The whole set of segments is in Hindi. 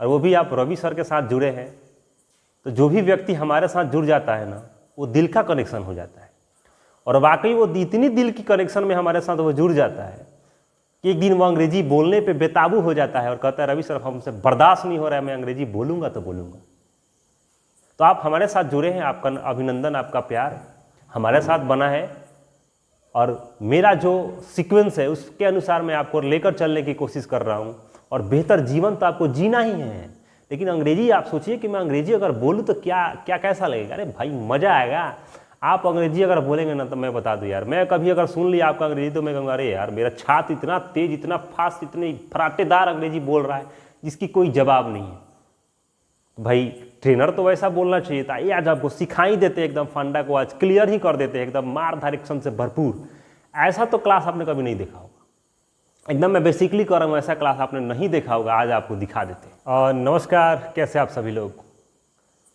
और वो भी आप रवि सर के साथ जुड़े हैं, तो जो भी व्यक्ति हमारे साथ जुड़ जाता है ना, वो दिल का कनेक्शन हो जाता है। और वाकई वो इतनी दिल की कनेक्शन में हमारे साथ वो जुड़ जाता है कि एक दिन वो अंग्रेजी बोलने पे बेकाबू हो जाता है और कहता है रवि सर हमसे बर्दाश्त नहीं हो रहा है, मैं अंग्रेजी बोलूँगा तो बोलूँगा। तो आप हमारे साथ जुड़े हैं, आपका अभिनंदन, आपका प्यार हमारे साथ बना है। और मेरा जो सीक्वेंस है उसके अनुसार मैं आपको लेकर चलने की कोशिश कर रहा हूँ। और बेहतर जीवन तो आपको जीना ही है, लेकिन अंग्रेजी आप सोचिए कि मैं अंग्रेजी अगर बोलूँ तो क्या क्या कैसा लगेगा। अरे भाई मज़ा आएगा। आप अंग्रेजी अगर बोलेंगे ना तो मैं बता दूं यार, मैं कभी अगर सुन लिया आपका अंग्रेजी तो मैं कहूँगा अरे यार मेरा छात्र इतना तेज, इतना फास्ट, इतनी फराटेदार अंग्रेजी बोल रहा है जिसकी कोई जवाब नहीं है। भाई ट्रेनर तो वैसा बोलना चाहिए था। ये आज आपको सिखा ही देते, एकदम फंडा को आज क्लियर ही कर देते, एकदम मार डायरेक्शन से भरपूर। ऐसा तो क्लास आपने कभी नहीं देखा होगा। एकदम मैं बेसिकली कर रहा हूँ, ऐसा क्लास आपने नहीं देखा होगा, आज आपको दिखा देते हैं। और नमस्कार, कैसे आप सभी लोग।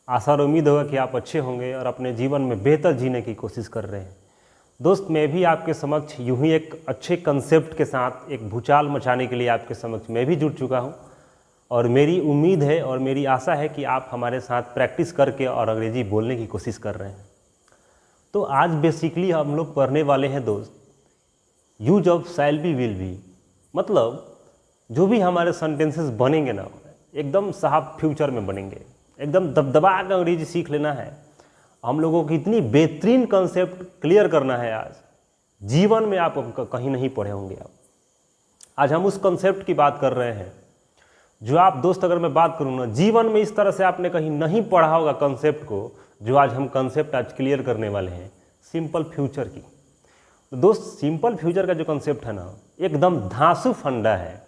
आशा और उम्मीद होगा कि आप अच्छे होंगे और अपने जीवन में बेहतर जीने की कोशिश कर रहे हैं। दोस्त, मैं भी आपके समक्ष यूं ही एक अच्छे कंसेप्ट के साथ एक भूचाल मचाने के लिए आपके समक्ष मैं भी जुड़ चुका हूं। और मेरी उम्मीद है और मेरी आशा है कि आप हमारे साथ प्रैक्टिस करके और अंग्रेजी बोलने की कोशिश कर रहे हैं। तो आज बेसिकली हम लोग पढ़ने वाले हैं दोस्त, use of shall be will B. मतलब जो भी हमारे सेंटेंसेस बनेंगे ना, एकदम साहब फ्यूचर में बनेंगे। एकदम दबदबा कर अंग्रेजी सीख लेना है। हम लोगों की इतनी बेहतरीन कंसेप्ट क्लियर करना है आज, जीवन में आप कहीं नहीं पढ़े होंगे। आप आज हम उस कंसेप्ट की बात कर रहे हैं जो आप दोस्त, अगर मैं बात करूँ ना, जीवन में इस तरह से आपने कहीं नहीं पढ़ा होगा कंसेप्ट को, जो आज हम कंसेप्ट आज क्लियर करने वाले हैं सिंपल फ्यूचर की। तो दोस्त, सिंपल फ्यूचर का जो कंसेप्ट है ना, एकदम धांसू फंडा है।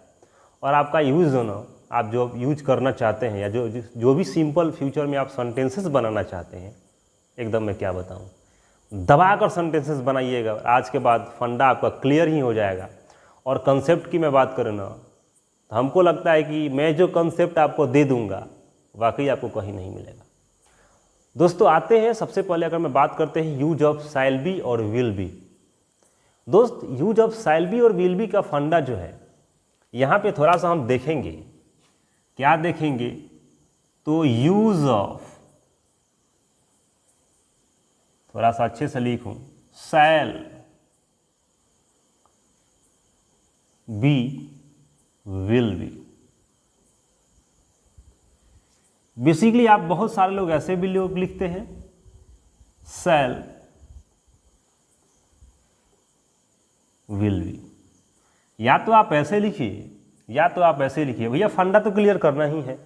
और आपका यूज़ हो ना, आप जो यूज करना चाहते हैं या जो भी सिंपल फ्यूचर में आप सेंटेंसेस बनाना चाहते हैं, एकदम मैं क्या बताऊं, दबाकर सेंटेंसेस बनाइएगा। आज के बाद फंडा आपका क्लियर ही हो जाएगा। और कंसेप्ट की मैं बात करूँ ना, तो हमको लगता है कि मैं जो कंसेप्ट आपको दे दूंगा वाकई आपको कहीं नहीं मिलेगा। दोस्तों आते हैं, सबसे पहले अगर मैं बात करते हैं यूज ऑफ शैल बी और विल बी। दोस्त, यूज ऑफ शैल बी और विल बी का फंडा जो है, यहाँ पे थोड़ा सा हम देखेंगे, क्या देखेंगे, तो यूज ऑफ, थोड़ा सा अच्छे से लिखूं, शैल बी विल बी। बेसिकली आप बहुत सारे लोग ऐसे भी लोग लिखते हैं शैल विल बी, या तो आप ऐसे लिखिए या तो आप ऐसे लिखिए। भैया फंडा तो क्लियर करना ही है।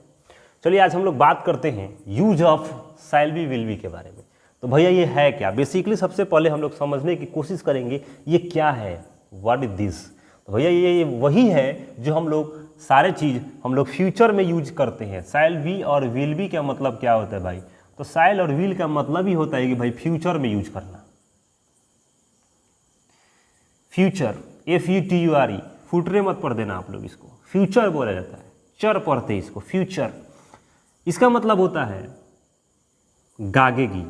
चलिए आज हम लोग बात करते हैं use of shall be will B के बारे में। तो भैया ये है क्या? बेसिकली सबसे पहले हम लोग समझने की कोशिश करेंगे ये क्या है, व्हाट इज दिस। तो भैया ये वही है जो हम लोग सारे चीज़ हम लोग फ्यूचर में यूज करते हैं। शैल बी और विल बी का मतलब क्या होता है भाई? तो शैल और विल का मतलब ही होता है कि भाई फ्यूचर में यूज करना। फ्यूचर, FUTURE, फुटरे मत पढ़ देना आप लोग, इसको फ्यूचर बोला जाता है, चर पढ़ते हैं इसको फ्यूचर। इसका मतलब होता है गागेगी।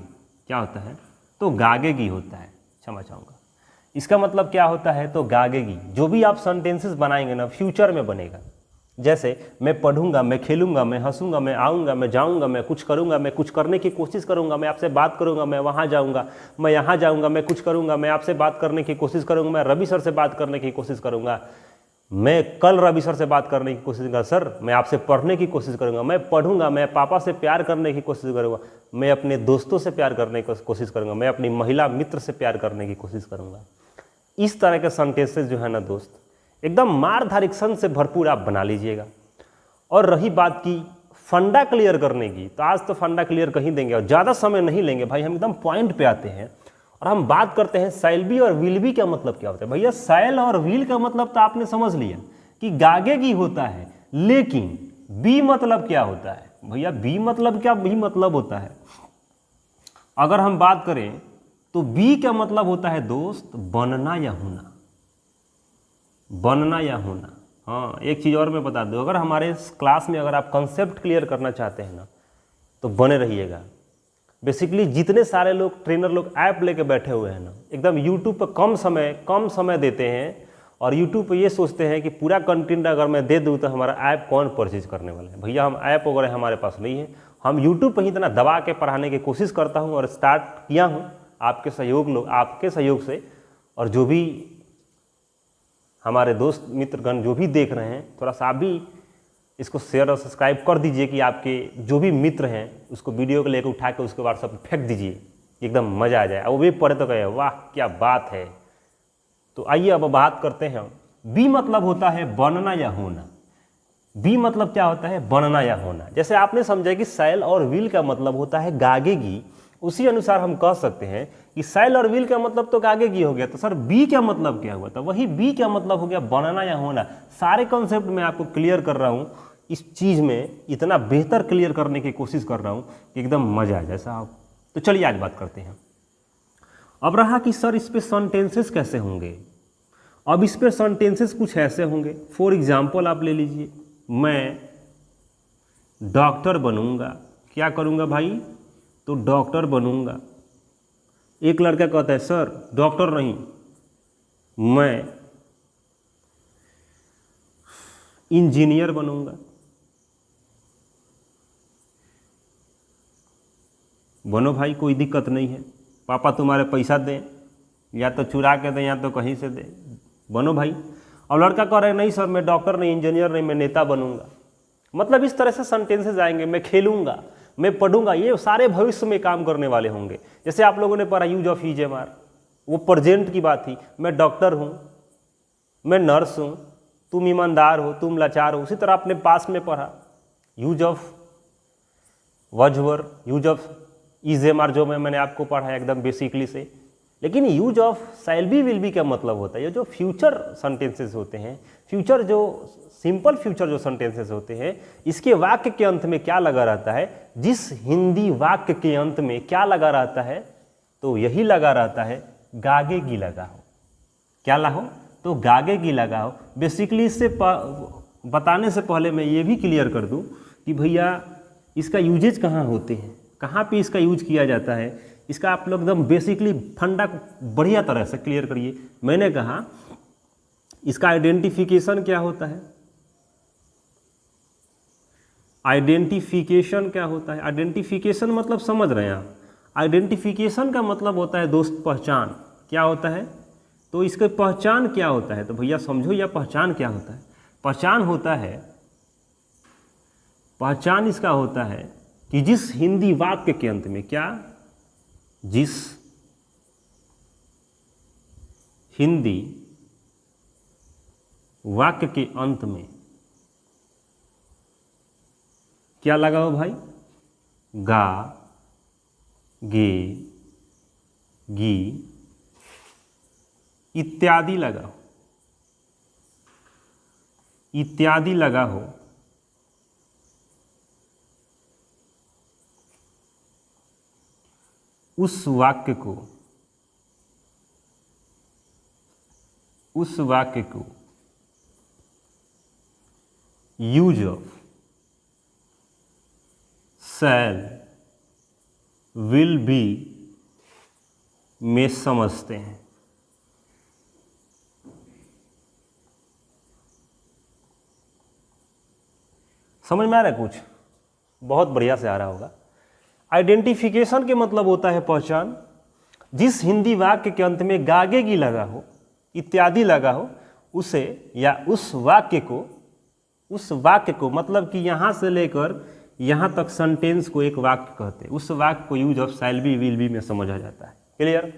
क्या होता है? तो गागेगी होता है, क्षमा चाहूँगा। इसका मतलब क्या होता है? तो गागेगी। जो भी आप सेंटेंसेस बनाएंगे ना फ्यूचर में बनेगा। जैसे मैं पढ़ूंगा, मैं खेलूंगा, मैं हंसूंगा, मैं आऊँगा, मैं जाऊँगा, मैं कुछ करूँगा, मैं कुछ करने की कोशिश करूँगा, मैं आपसे बात करूँगा, मैं वहाँ जाऊँगा, मैं यहाँ जाऊँगा, मैं कुछ करूँगा, मैं आपसे बात करने की कोशिश करूँगा, मैं रवि सर से बात करने की कोशिश करूँगा, मैं कल रवि सर से बात करने की कोशिश करूँगा, सर मैं आपसे पढ़ने की कोशिश करूँगा, मैं पढ़ूंगा, मैं पापा से प्यार करने की कोशिश करूँगा, मैं अपने दोस्तों से प्यार करने की कोशिश करूँगा, मैं अपनी महिला मित्र से प्यार करने की कोशिश करूँगा। इस तरह के सेंटेंसेस जो है ना दोस्त, एकदम मार्गदर्शन से भरपूर आप बना लीजिएगा। और रही बात की फंडा क्लियर करने की, तो आज तो फंडा क्लियर कहीं देंगे और ज़्यादा समय नहीं लेंगे भाई, हम एकदम पॉइंट पे आते हैं और हम बात करते हैं शैल बी और विल बी का मतलब क्या होता है। भैया शैल और विल का मतलब तो आपने समझ लिया कि गागेगी होता है, लेकिन बी मतलब क्या होता है? भैया बी मतलब क्या? बी मतलब होता है, अगर हम बात करें तो बी का मतलब होता है दोस्त बनना या होना, बनना या होना। हाँ, एक चीज़ और मैं बता दूं, अगर हमारे क्लास में अगर आप कंसेप्ट क्लियर करना चाहते हैं ना तो बने रहिएगा। बेसिकली जितने सारे लोग ट्रेनर लोग ऐप लेके बैठे हुए हैं ना, एकदम यूट्यूब पर कम समय देते हैं और यूट्यूब पे ये सोचते हैं कि पूरा कंटेंट अगर मैं दे दूँ तो हमारा ऐप कौन परचेज करने वाला है। भैया हम ऐप वगैरह हमारे पास नहीं है, हम यूट्यूब पर ही इतना दबा के पढ़ाने की कोशिश करता हूँ और स्टार्ट किया हूँ आपके सहयोग से। और जो भी हमारे दोस्त मित्रगण जो भी देख रहे हैं, थोड़ा सा आप भी इसको शेयर और सब्सक्राइब कर दीजिए कि आपके जो भी मित्र हैं उसको वीडियो को लेकर उठा के उसके व्हाट्सएप पर फेंक दीजिए, एकदम मज़ा आ जाए। वो भी पढ़े तो कहे वाह क्या बात है। तो आइए अब बात करते हैं। बी मतलब होता है बनना या होना। बी मतलब क्या होता है? बनना या होना। जैसे आपने समझा कि शैल और विल का मतलब होता है गागेगी, उसी अनुसार हम कह सकते हैं कि शैल और विल का मतलब तो गागेगी हो गया, तो सर बी का मतलब क्या हुआ? तो वही बी का मतलब हो गया बनना या होना। सारे कॉन्सेप्ट मैं आपको क्लियर कर रहा हूँ, इस चीज़ में इतना बेहतर क्लियर करने की कोशिश कर रहा हूँ कि एकदम मजा आ जाए साहब। तो चलिए आज बात करते हैं। अब रहा कि सर इस पे सेंटेंसेस कैसे होंगे। अब इस पे सेंटेंसेस कुछ ऐसे होंगे, फॉर एग्जाम्पल आप ले लीजिए, मैं डॉक्टर बनूंगा। क्या करूंगा भाई? तो डॉक्टर बनूंगा। एक लड़का कहता है सर डॉक्टर नहीं, मैं इंजीनियर बनूंगा। बनो भाई, कोई दिक्कत नहीं है, पापा तुम्हारे पैसा दें या तो चुरा के दें या तो कहीं से दें, बनो भाई। और लड़का कह रहे नहीं सर मैं डॉक्टर नहीं, इंजीनियर नहीं, मैं नेता बनूंगा। मतलब इस तरह से सेंटेंसेस आएंगे। मैं खेलूंगा, मैं पढ़ूंगा, ये सारे भविष्य में काम करने वाले होंगे। जैसे आप लोगों ने पढ़ा use of is am are, वो प्रेजेंट की बात थी। मैं डॉक्टर हूँ, मैं नर्स हूँ, तुम ईमानदार हो, तुम लाचार हो। उसी तरह आपने पास में पढ़ा यूज ऑफ वजवर, use of is am are, जो मैंने आपको पढ़ा एकदम बेसिकली से। लेकिन use of shall be will be का मतलब होता है ये जो फ्यूचर सेंटेंसेस होते हैं, फ्यूचर जो सिंपल फ्यूचर जो सेंटेंसेस होते हैं, इसके वाक्य के अंत में क्या लगा रहता है? जिस हिंदी वाक्य के अंत में क्या लगा रहता है? तो यही लगा रहता है गागेगी लगा हो। क्या लाहो? तो गागेगी लगा हो। बेसिकली इससे बताने से पहले मैं ये भी क्लियर कर दूं कि भैया इसका यूजेज कहाँ होते हैं, कहाँ पे इसका यूज किया जाता है, इसका आप लोग एकदम बेसिकली फंडा बढ़िया तरह से क्लियर करिए। मैंने कहा इसका आइडेंटिफिकेशन क्या होता है? आइडेंटिफिकेशन क्या होता है? आइडेंटिफिकेशन मतलब समझ रहे हैं आप? आइडेंटिफिकेशन का मतलब होता है दोस्त पहचान। क्या होता है? तो इसका पहचान क्या होता है? तो भैया समझो या पहचान क्या होता है? पहचान होता है, पहचान इसका होता है कि जिस हिंदी वाक्य के अंत में क्या, जिस हिंदी वाक्य के अंत में क्या लगा हो भाई? गा, गे, गी इत्यादि लगा हो, इत्यादि लगा हो, उस वाक्य को use of shell will be में समझते हैं। समझ में आ रहा है? कुछ बहुत बढ़िया से आ रहा होगा। आइडेंटिफिकेशन के मतलब होता है पहचान। जिस हिंदी वाक्य के अंत में गागेगी लगा हो, इत्यादि लगा हो, उसे या उस वाक्य को मतलब कि यहाँ से लेकर यहाँ तक सेंटेंस को एक वाक्य कहते हैं। उस वाक्य को use of shall be will B में समझा जाता है। क्लियर?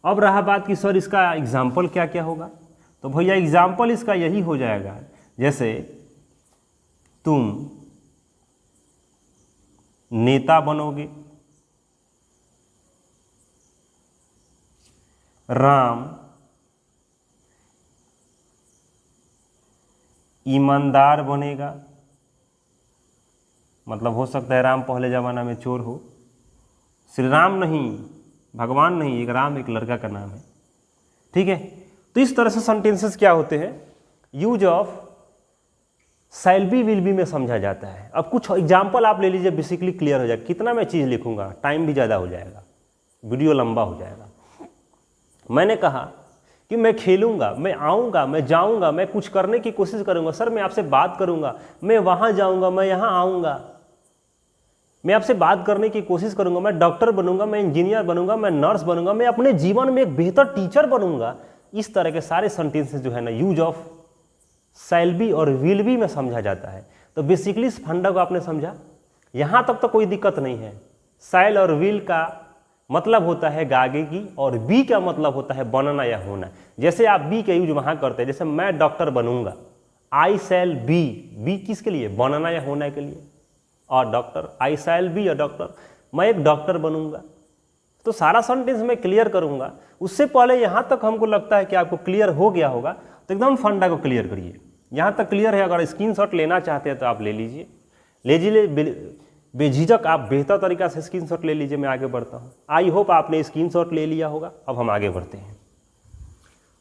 अब रहा बात कि सर इसका एग्जाम्पल क्या क्या होगा। तो भैया एग्जाम्पल इसका यही हो जाएगा, जैसे तुम नेता बनोगे, राम ईमानदार बनेगा। मतलब हो सकता है राम पहले ज़माना में चोर हो। श्री राम नहीं, भगवान नहीं, एक राम एक लड़का का नाम है। ठीक है? तो इस तरह से सेंटेंसेस क्या होते हैं? Use of shall be will B में समझा जाता है। अब कुछ एग्जाम्पल आप ले लीजिए, बेसिकली क्लियर हो जाएगा। कितना मैं चीज़ लिखूंगा, टाइम भी ज़्यादा हो जाएगा, वीडियो लंबा हो जाएगा। मैंने कहा कि मैं खेलूंगा, मैं आऊँगा, मैं जाऊँगा, मैं कुछ करने की कोशिश करूँगा, सर मैं आपसे बात करूँगा, मैं वहाँ जाऊँगा, मैं यहाँ आऊँगा, मैं आपसे बात करने की कोशिश करूँगा, मैं डॉक्टर बनूंगा, मैं इंजीनियर बनूंगा, मैं नर्स बनूंगा, मैं अपने जीवन में एक बेहतर टीचर बनूंगा। इस तरह के सारे सेंटेंसेस जो है ना यूज ऑफ शैल बी और विल बी में समझा जाता है। तो बेसिकली इस फंडा को आपने समझा, यहाँ तक तो कोई दिक्कत नहीं है। शैल और विल का मतलब होता है आगे की, और बी का मतलब होता है बनना या होना। जैसे आप बी का यूज वहाँ करते हैं, जैसे मैं डॉक्टर बनूंगा, आई शैल बी, बी किसके लिए, बनना या होना के लिए, और doctor, I shall be a doctor, मैं एक डॉक्टर बनूंगा। तो सारा सेंटेंस मैं क्लियर करूंगा। उससे पहले यहाँ तक हमको लगता है कि आपको क्लियर हो गया होगा, तो एकदम फंडा को क्लियर करिए। यहाँ तक क्लियर है, अगर स्क्रीनशॉट लेना चाहते हैं तो आप ले लीजिए, बेझिझक आप बेहतर तरीका से स्क्रीनशॉट ले लीजिए। मैं आगे बढ़ता हूँ। आई होप आपने स्क्रीनशॉट ले लिया होगा। अब हम आगे बढ़ते हैं।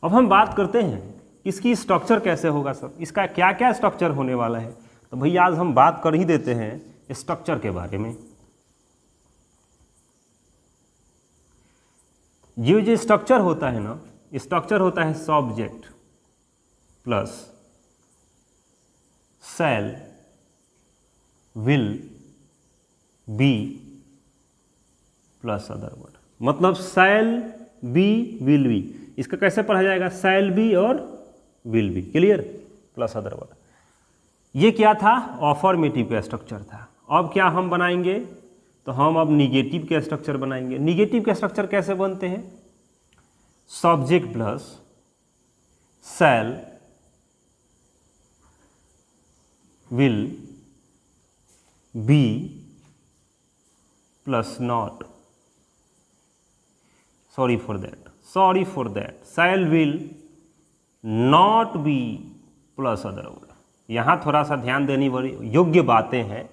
अब हम बात करते हैं इसकी स्ट्रक्चर कैसे होगा सर, इसका क्या क्या स्ट्रक्चर होने वाला है। तो भैया आज हम बात कर ही देते हैं स्ट्रक्चर के बारे में। ये जो स्ट्रक्चर होता है ना, स्ट्रक्चर होता है subject plus shall will be plus other word. मतलब शैल बी विल बी, इसका कैसे पढ़ा जाएगा, शैल बी और will be, clear, plus other word. ये क्या था, अफर्मेटिव का स्ट्रक्चर था। अब क्या हम बनाएंगे, तो हम अब निगेटिव के स्ट्रक्चर बनाएंगे। निगेटिव के स्ट्रक्चर कैसे बनते हैं, subject plus shall will be plus not, sorry for that, shell will not be plus other word. यहाँ थोड़ा सा ध्यान देने वाली योग्य बातें हैं।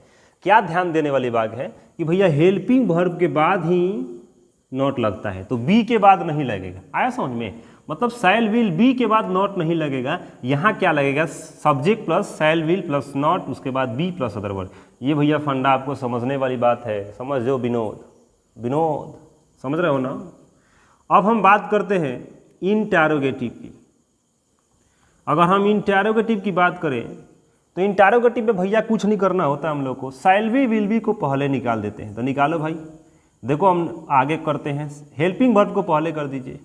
क्या ध्यान देने वाली बात है कि भैया हेल्पिंग वर्ब के बाद ही नॉट लगता है, तो बी के बाद नहीं लगेगा। आया समझ में, मतलब शैल विल बी के बाद नॉट नहीं लगेगा। यहाँ क्या लगेगा, subject plus shall will plus not, उसके बाद बी प्लस अदर वर्ड। ये भैया फंडा आपको समझने वाली बात है, समझ लो। विनोद समझ रहे हो ना। अब हम बात करते हैं इंटरोगेटिव की। अगर हम इंटरोगेटिव की बात करें तो इंटरोगेटिव में भैया कुछ नहीं करना होता हम लोग को, शैल बी विल बी को पहले निकाल देते हैं। तो निकालो भाई, देखो हम आगे करते हैं। हेल्पिंग वर्ब को पहले कर दीजिए,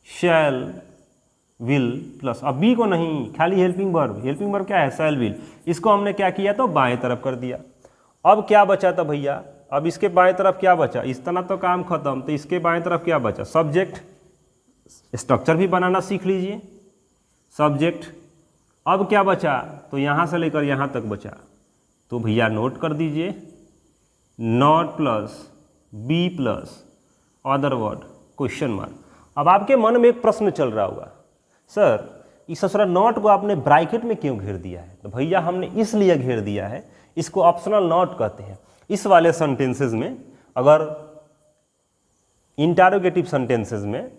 शैल विल प्लस, अब बी को नहीं, खाली हेल्पिंग वर्ब क्या है, शैल विल, इसको हमने क्या किया, तो बाएं तरफ कर दिया। अब क्या बचा था भैया, अब इसके बाएं तरफ क्या बचा, इस तरह तो काम खत्म, तो इसके बाएं तरफ क्या बचा, सब्जेक्ट। स्ट्रक्चर भी बनाना सीख लीजिए, सब्जेक्ट। अब क्या बचा, तो यहाँ से लेकर यहाँ तक बचा, तो भैया नोट कर दीजिए, not plus be plus other word question mark. अब आपके मन में एक प्रश्न चल रहा होगा, सर इस ससुरा नॉट को आपने ब्रैकेट में क्यों घेर दिया है। तो भैया हमने इसलिए घेर दिया है, इसको ऑप्शनल नॉट कहते हैं। इस वाले सेंटेंसेस में, अगर इंटरोगेटिव सेंटेंसेस में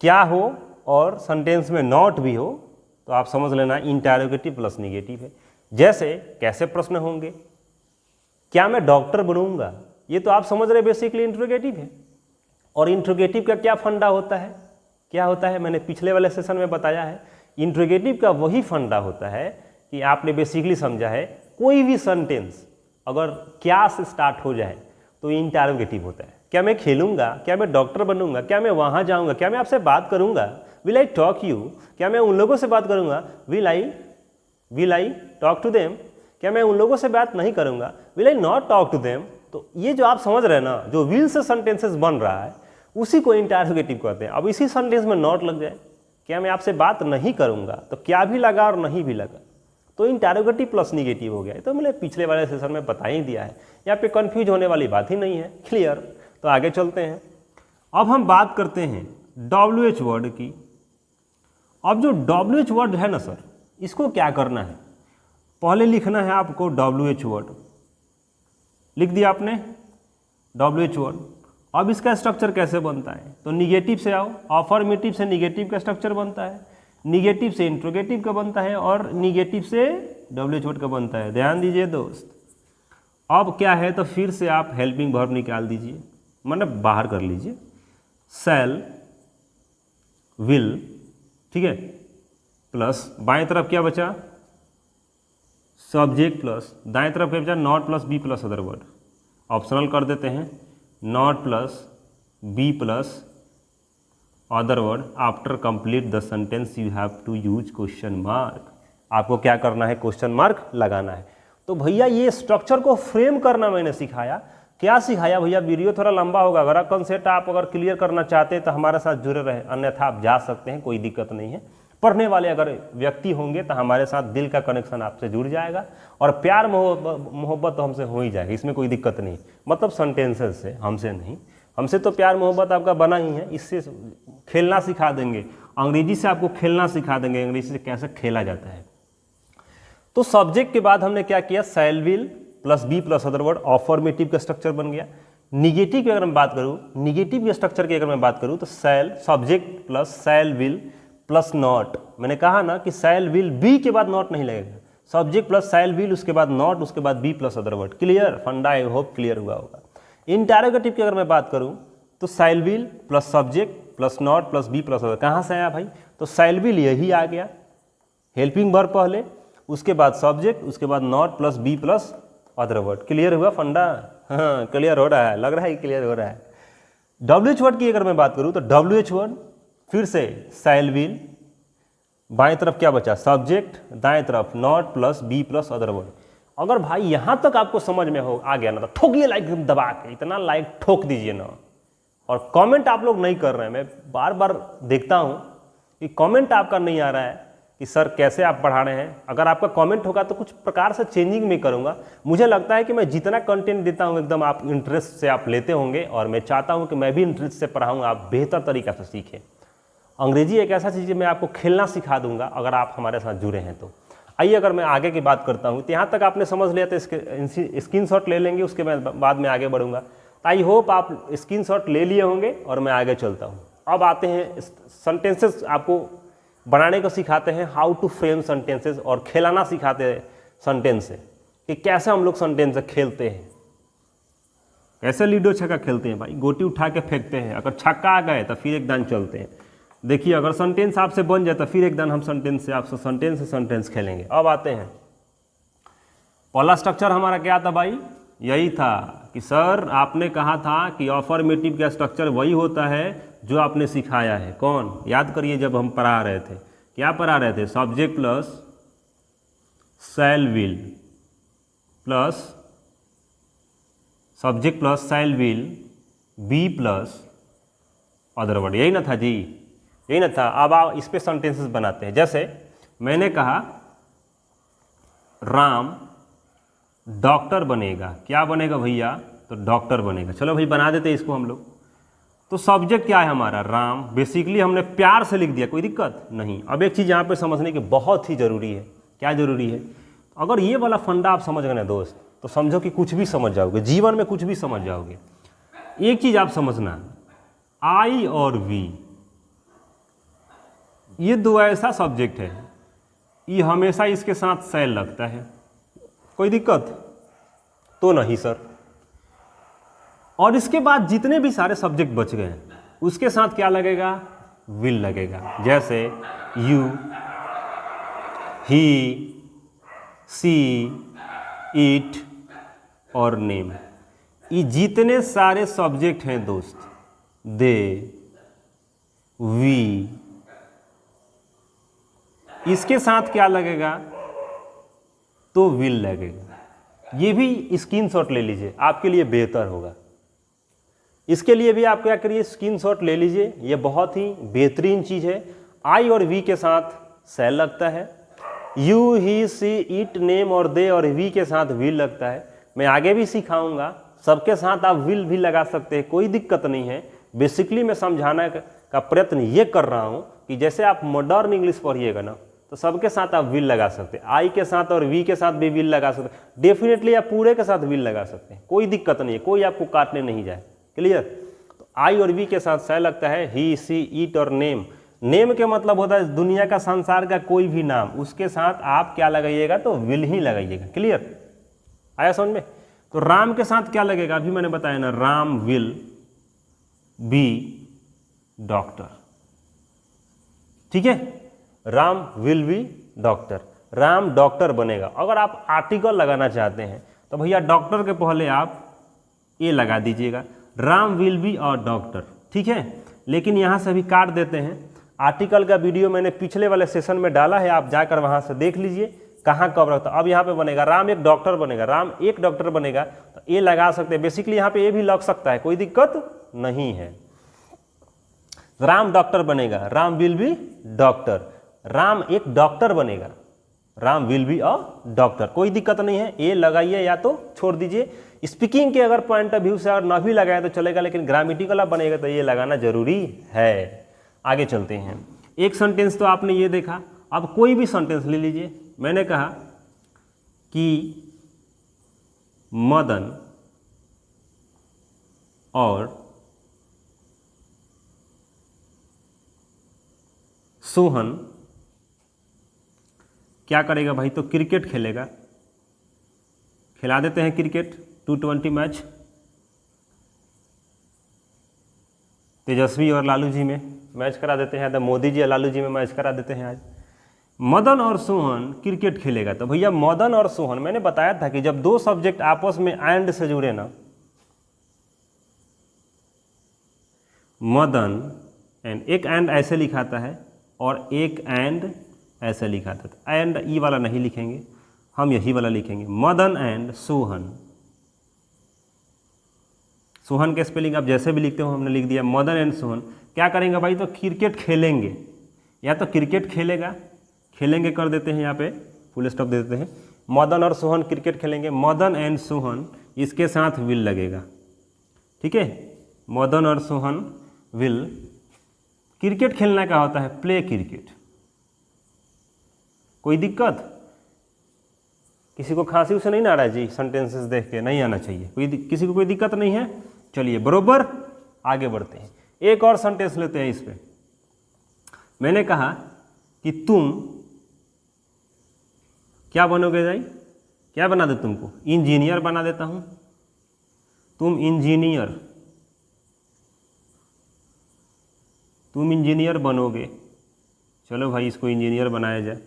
क्या हो और सेंटेंस में नॉट भी हो, तो आप समझ लेना इंटरोगेटिव प्लस निगेटिव है। जैसे कैसे प्रश्न होंगे, क्या मैं डॉक्टर बनूंगा, ये तो आप समझ रहे बेसिकली इंटरोगेटिव है। और इंटरोगेटिव का क्या फंडा होता है, क्या होता है, मैंने पिछले वाले सेशन में बताया है। इंटरोगेटिव का वही फंडा होता है कि आपने बेसिकली समझा है, कोई भी सेंटेंस अगर क्या से स्टार्ट हो जाए तो इंटरोगेटिव होता है। क्या मैं खेलूंगा, क्या मैं डॉक्टर बनूंगा, क्या मैं वहाँ जाऊँगा, क्या मैं आपसे बात करूँगा, विल आई टॉक यू, क्या मैं उन लोगों से बात करूँगा, will I talk to them, क्या मैं उन लोगों से बात नहीं करूँगा, will I not talk to them. तो ये जो आप समझ रहे हैं ना, जो विल से सेंटेंसेस बन रहा है उसी को इंटरोगेटिव कहते हैं। अब इसी सेंटेंस में नॉट लग जाए, क्या मैं आपसे बात नहीं करूँगा, तो क्या भी लगा और नहीं भी लगा, तो इंटरोगेटिव प्लस निगेटिव हो गया। तो मैंने पिछले वाले सेशन में बता ही दिया है, यहाँ पे कंफ्यूज होने वाली बात ही नहीं है, क्लियर। तो आगे चलते हैं। अब हम बात करते हैं WH वर्ड की। अब जो WH वर्ड है ना सर, इसको क्या करना है, पहले लिखना है आपको WH वर्ड, लिख दिया आपने WH वर्ड। अब इसका स्ट्रक्चर कैसे बनता है, तो निगेटिव से आओ, अफर्मेटिव से निगेटिव का स्ट्रक्चर बनता है, निगेटिव से इंट्रोगेटिव का बनता है, और निगेटिव से WH वर्ड का बनता है। ध्यान दीजिए दोस्त। अब क्या है, तो फिर से आप हेल्पिंग वर्ब निकाल दीजिए, मतलब बाहर कर लीजिए, शैल विल, ठीक है, प्लस बाएं तरफ क्या बचा, सब्जेक्ट प्लस, दाएं तरफ क्या बचा, not plus be plus other word. Optional कर देते हैं, not plus be plus other word after complete the sentence you have to use question mark. आपको क्या करना है, क्वेश्चन मार्क लगाना है। तो भैया ये स्ट्रक्चर को फ्रेम करना मैंने सिखाया। क्या सिखाया भैया, वीडियो थोड़ा लंबा होगा, अगर कंसेप्ट आप अगर क्लियर करना चाहते हैं तो हमारे साथ जुड़े रहे, अन्यथा आप जा सकते हैं, कोई दिक्कत नहीं है। पढ़ने वाले अगर व्यक्ति होंगे तो हमारे साथ दिल का कनेक्शन आपसे जुड़ जाएगा और प्यार मोहब्बत तो हमसे हो ही जाएगी, इसमें कोई दिक्कत नहीं। मतलब सेंटेंसेस से, हमसे नहीं, हमसे तो प्यार मोहब्बत आपका बना ही है। इससे खेलना सिखा देंगे, अंग्रेजी से आपको खेलना सिखा देंगे, अंग्रेजी से कैसे खेला जाता है। तो सब्जेक्ट के बाद हमने क्या किया, shall will plus be plus other word, affirmative का स्ट्रक्चर बन गया। निगेटिव की अगर मैं बात करूँ, निगेटिव के स्ट्रक्चर की अगर मैं बात करूँ तो shall, subject plus shall will plus not. मैंने कहा ना कि शैल विल बी के बाद नॉट नहीं लगेगा, सब्जेक्ट प्लस शैल विल, उसके बाद नॉट, उसके बाद be plus other word. Clear, फंडा आई होप क्लियर हुआ होगा। इंटरोगेटिव की अगर मैं बात करूँ तो shall will plus subject plus not plus be plus other. कहाँ से आया भाई, तो शैल विल यही आ गया, हेल्पिंग वर्ब पहले, उसके बाद सब्जेक्ट, उसके बाद not plus be plus other word. Clear हुआ फंडा, हाँ क्लियर हो रहा है, लग रहा है क्लियर हो रहा है। WH वर्ड की अगर मैं बात करूँ तो WH वर्ड फिर से शैल विल, बाएं तरफ क्या बचा, सब्जेक्ट, दाएं तरफ not plus be plus other word. अगर भाई यहाँ तक आपको समझ में हो आ गया ना तो ठोकिए लाइक दबा के, इतना लाइक ठोक दीजिए ना। और कमेंट आप लोग नहीं कर रहे हैं, मैं बार बार देखता हूँ कि कमेंट आपका नहीं आ रहा है कि सर कैसे आप पढ़ा रहे हैं। अगर आपका कमेंट होगा तो कुछ प्रकार से चेंजिंग मैं करूँगा। मुझे लगता है कि मैं जितना कंटेंट देता हूँ एकदम आप इंटरेस्ट से आप लेते होंगे, और मैं चाहता हूँ कि मैं भी इंटरेस्ट से पढ़ाऊँ, आप बेहतर तरीक़ा से सीखें। अंग्रेजी एक ऐसा चीज़ है, मैं आपको खेलना सिखा दूंगा अगर आप हमारे साथ जुड़े हैं तो। आइए अगर मैं आगे की बात करता हूँ तो यहाँ तक आपने समझ लिया तो इसके स्क्रीनशॉट ले लेंगे, उसके बाद में आगे बढ़ूंगा। तो आई होप आप स्क्रीनशॉट ले लिए होंगे और मैं आगे चलता हूँ। अब आते हैं सेंटेंसेस आपको बनाने को सिखाते हैं, हाउ टू फ्रेम सेंटेंसेस, और खेलाना सिखाते हैं सेंटेंस से कि कैसे हम लोग सेंटेंस से खेलते हैं, कैसे लूडो छक्का खेलते हैं। भाई गोटी उठा के फेंकते हैं, अगर छक्का आ गए तो फिर एक दान चलते हैं। देखिए अगर सेंटेंस आपसे बन जाए तो फिर एक दान हम सेंटेंस से सेंटेंस खेलेंगे। अब आते हैं, पहला स्ट्रक्चर हमारा क्या था भाई, यही था कि सर आपने कहा था कि अफर्मेटिव का स्ट्रक्चर वही होता है जो आपने सिखाया है। कौन, याद करिए जब हम पढ़ा रहे थे, क्या पढ़ा रहे थे, subject plus shall will plus subject plus shall will be plus other word, यही ना था जी, यही ना था। अब आप इस पे सेंटेंसेस बनाते हैं। जैसे मैंने कहा राम डॉक्टर बनेगा, क्या बनेगा भैया, तो डॉक्टर बनेगा। चलो भाई बना देते हैं इसको हम लोग। तो सब्जेक्ट क्या है हमारा, राम, बेसिकली हमने प्यार से लिख दिया, कोई दिक्कत नहीं। अब एक चीज़ यहाँ पे समझने की बहुत ही ज़रूरी है, क्या ज़रूरी है, अगर ये वाला फंडा आप समझ गए ना दोस्त, तो समझो कि कुछ भी समझ जाओगे, जीवन में कुछ भी समझ जाओगे। एक चीज़ आप समझना, आई और वी ये दो ऐसा सब्जेक्ट है, ये हमेशा इसके साथ शैल लगता है, कोई दिक्कत तो नहीं सर। और इसके बाद जितने भी सारे सब्जेक्ट बच गए उसके साथ क्या लगेगा, विल लगेगा। जैसे यू, ही, सी, इट और नेम, ये जितने सारे सब्जेक्ट हैं दोस्त, दे, वी, इसके साथ क्या लगेगा, तो विल लगेगा। ये भी स्क्रीनशॉट ले लीजिए, आपके लिए बेहतर होगा। इसके लिए भी आप क्या करिए, स्क्रीनशॉट ले लीजिए, ये बहुत ही बेहतरीन चीज़ है। आई और वी के साथ शैल लगता है, you, he, she, it, name और दे और वी के साथ विल लगता है। मैं आगे भी सिखाऊंगा, सबके साथ आप विल भी लगा सकते हैं, कोई दिक्कत नहीं है। बेसिकली मैं समझाने का प्रयत्न ये कर रहा हूँ कि जैसे आप मॉडर्न इंग्लिश पढ़िएगा ना, तो सबके साथ आप विल लगा सकते हैं, आई के साथ और वी के साथ भी विल लगा सकते हैं, डेफिनेटली आप पूरे के साथ विल लगा सकते हैं, कोई दिक्कत नहीं है, कोई आपको काटने नहीं जाए। क्लियर, तो आई और वी के साथ शैल लगता है, ही, सी, इट और नेम। नेम के मतलब होता है दुनिया का, संसार का कोई भी नाम, उसके साथ आप क्या लगाइएगा, तो विल ही लगाइएगा। क्लियर, आया समझ में। तो राम के साथ क्या लगेगा, अभी मैंने बताया ना, राम विल बी डॉक्टर। ठीक है, Ram will be doctor, Ram doctor बनेगा। अगर आप आर्टिकल लगाना चाहते हैं तो भैया डॉक्टर के पहले आप ए लगा दीजिएगा, Ram will be a doctor, ठीक है। लेकिन यहाँ से भी काट देते हैं, आर्टिकल का वीडियो मैंने पिछले वाले सेशन में डाला है, आप जाकर वहाँ से देख लीजिए कहाँ कब रखता। अब यहाँ पे बनेगा राम एक डॉक्टर बनेगा, राम एक डॉक्टर बनेगा तो ए लगा सकते हैं। बेसिकली यहाँ पे ए भी लग सकता है, कोई दिक्कत नहीं है। राम डॉक्टर बनेगा, Ram will be doctor, Ram एक डॉक्टर बनेगा, Ram will be a doctor, कोई दिक्कत नहीं है। ए लगाइए या तो छोड़ दीजिए। स्पीकिंग के अगर पॉइंट ऑफ व्यू से अगर ना भी लगाए तो चलेगा, लेकिन ग्रामेटिकल बनेगा तो ये लगाना जरूरी है। आगे चलते हैं। एक सेंटेंस तो आपने ये देखा, अब कोई भी सेंटेंस ले लीजिए। मैंने कहा कि मदन और सोहन क्या करेगा भाई, तो क्रिकेट खेलेगा। खिला देते हैं क्रिकेट 220 मैच तेजस्वी और लालू जी में मैच करा देते हैं, तो मोदी जी और लालू जी में मैच करा देते हैं। आज मदन और सोहन क्रिकेट खेलेगा। तो भैया मदन और सोहन, मैंने बताया था कि जब दो सब्जेक्ट आपस में एंड से जुड़े ना, मदन एंड, एक एंड ऐसे लिखाता है और एक एंड ऐसे लिखा था। एंड ई वाला नहीं लिखेंगे, हम यही वाला लिखेंगे, मदन एंड सोहन। सोहन के स्पेलिंग आप जैसे भी लिखते हो हमने लिख दिया, मदन एंड सोहन क्या करेंगे भाई, तो क्रिकेट खेलेंगे। या तो क्रिकेट खेलेगा, खेलेंगे कर देते हैं, यहाँ पे फुल स्टॉप दे देते हैं। मदन और सोहन क्रिकेट खेलेंगे, मदन एंड सोहन इसके साथ विल लगेगा, ठीक है। मदन और सोहन विल, क्रिकेट खेलना क्या होता है, प्ले क्रिकेट। कोई दिक्कत, किसी को खांसी उसे नहीं ना आ रहा है जी, सेंटेंसेस देख के नहीं आना चाहिए, किसी को कोई दिक्कत नहीं है। चलिए बरोबर आगे बढ़ते हैं। एक और सेंटेंस लेते हैं इस पे। मैंने कहा कि तुम क्या बनोगे भाई, क्या बना दे तुमको, इंजीनियर बना देता हूं। तुम इंजीनियर, तुम इंजीनियर बनोगे। चलो भाई इसको इंजीनियर बनाया जाए।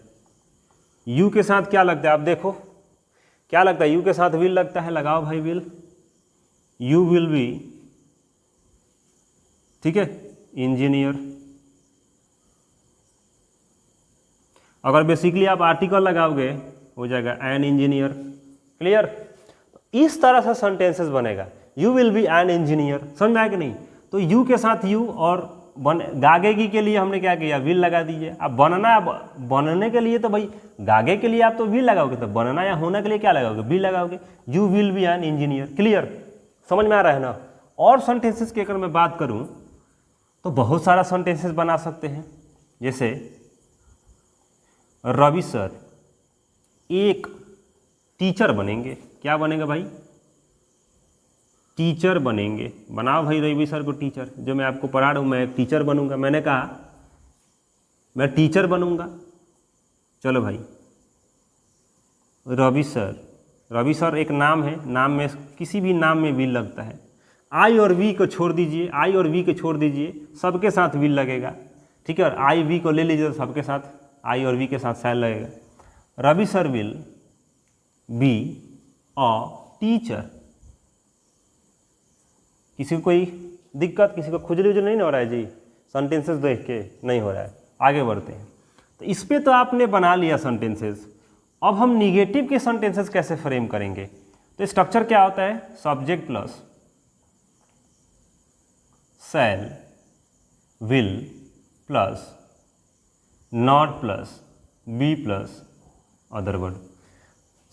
यू के साथ क्या लगता है, आप देखो क्या लगता है, यू के साथ विल लगता है, लगाओ भाई विल, यू विल बी, ठीक है, इंजीनियर। अगर बेसिकली आप आर्टिकल लगाओगे हो जाएगा एन इंजीनियर। क्लियर, इस तरह से सेंटेंसेस बनेगा, you will B an engineer. समझ में आया कि नहीं। तो यू के साथ यू और गागेगी के लिए हमने क्या किया, विल लगा दीजिए। अब बनने के लिए तो भाई गागे के लिए आप तो विल लगाओगे, तो बनना या होने के लिए क्या लगाओगे, विल लगाओगे। You will B an engineer. Clear, समझ में आ रहा है ना। और सेंटेंसेस की अगर मैं बात करूं तो बहुत सारा सेंटेंसेस बना सकते हैं। जैसे रवि सर एक टीचर बनेंगे। क्या बनेगा भाई, टीचर बनेंगे। बनाओ भाई रवि सर को टीचर, जो मैं आपको पढ़ा रहा हूँ मैं एक टीचर बनूंगा। मैंने कहा मैं टीचर बनूंगा। चलो भाई रवि सर एक नाम है, नाम में किसी भी नाम में विल लगता है। आई और वी को छोड़ दीजिए, आई और वी को छोड़ दीजिए, सबके साथ विल लगेगा, ठीक है। और आई वी को ले लीजिए तो सबके साथ आई और वी के साथ सैल लगेगा। Ravi sir will be a teacher. किसी को कोई दिक्कत, किसी को खुजली उजली नहीं हो रहा है जी, सेंटेंसेस देख के नहीं हो रहा है। आगे बढ़ते हैं। तो इस पे तो आपने बना लिया सेंटेंसेस। अब हम निगेटिव के सेंटेंसेस कैसे फ्रेम करेंगे। तो स्ट्रक्चर क्या होता है, subject plus shall will plus not plus be plus other word.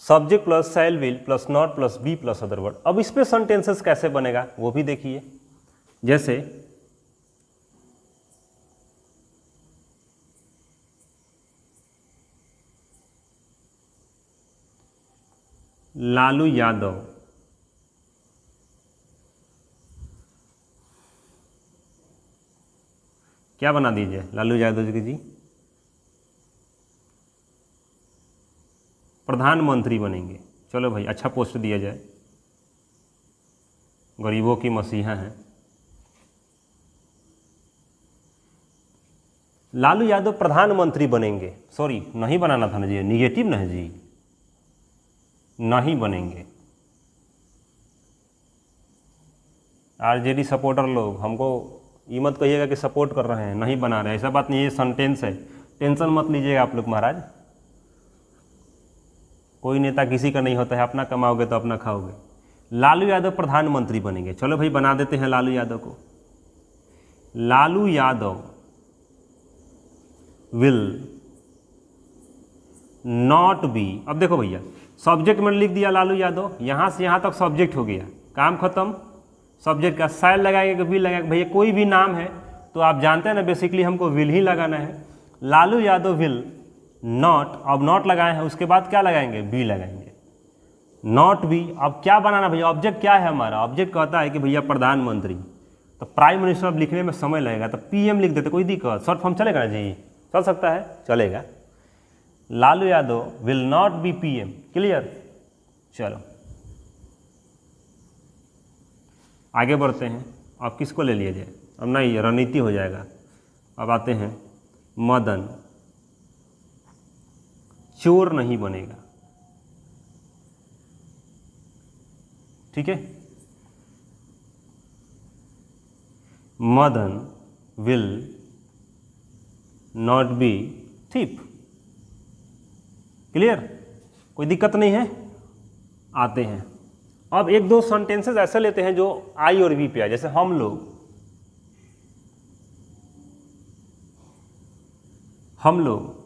Subject plus shall will plus not plus be plus other word. अब इस पे सेंटेंसेस कैसे बनेगा वो भी देखिए। जैसे लालू यादव क्या बना दीजिए, लालू यादव जी प्रधानमंत्री बनेंगे। चलो भाई अच्छा पोस्ट दिया जाए, गरीबों की मसीहा हैं। लालू यादव प्रधानमंत्री बनेंगे, सॉरी नहीं बनाना था ना जी, निगेटिव ना है जी, नहीं बनेंगे। आरजेडी सपोर्टर लोग हमको ये मत कहिएगा कि सपोर्ट कर रहे हैं, नहीं बना रहे, ऐसा बात नहीं, ये सेंटेंस है, टेंशन मत लीजिएगा आप लोग महाराज। कोई नेता किसी का नहीं होता है, अपना कमाओगे तो अपना खाओगे। लालू यादव प्रधानमंत्री बनेंगे, चलो भाई बना देते हैं लालू यादव को। Lalu Yadav will not be, अब देखो भैया सब्जेक्ट में लिख दिया लालू यादव, यहाँ से यहाँ तक सब्जेक्ट हो गया, काम खत्म। सब्जेक्ट का शैल लगाएगा कि विल लगाएगा, भैया कोई भी नाम है तो आप जानते हैं ना बेसिकली हमको विल ही लगाना है। लालू यादव विल नॉट, अब नॉट लगाए हैं, उसके बाद क्या लगाएंगे, बी लगाएंगे, नॉट बी। अब क्या बनाना भैया, ऑब्जेक्ट क्या है हमारा, ऑब्जेक्ट कहता है कि भैया प्रधानमंत्री, तो प्राइम मिनिस्टर अब लिखने में समय लगेगा तो पीएम लिख देते, कोई दिक्कत, शॉर्ट फॉर्म चलेगा ना जी, चल सकता है, चलेगा। Lalu Yadav will not be PM, clear. चलो आगे बढ़ते हैं, अब किसको ले लिया जाए, अब नहीं रणनीति हो जाएगा। अब आते हैं मदन चोर नहीं बनेगा, ठीक है। Madan will not be thief, clear, कोई दिक्कत नहीं है। आते हैं अब एक दो सेंटेंसेस ऐसे लेते हैं जो आई और वी पे आए, जैसे हम लोग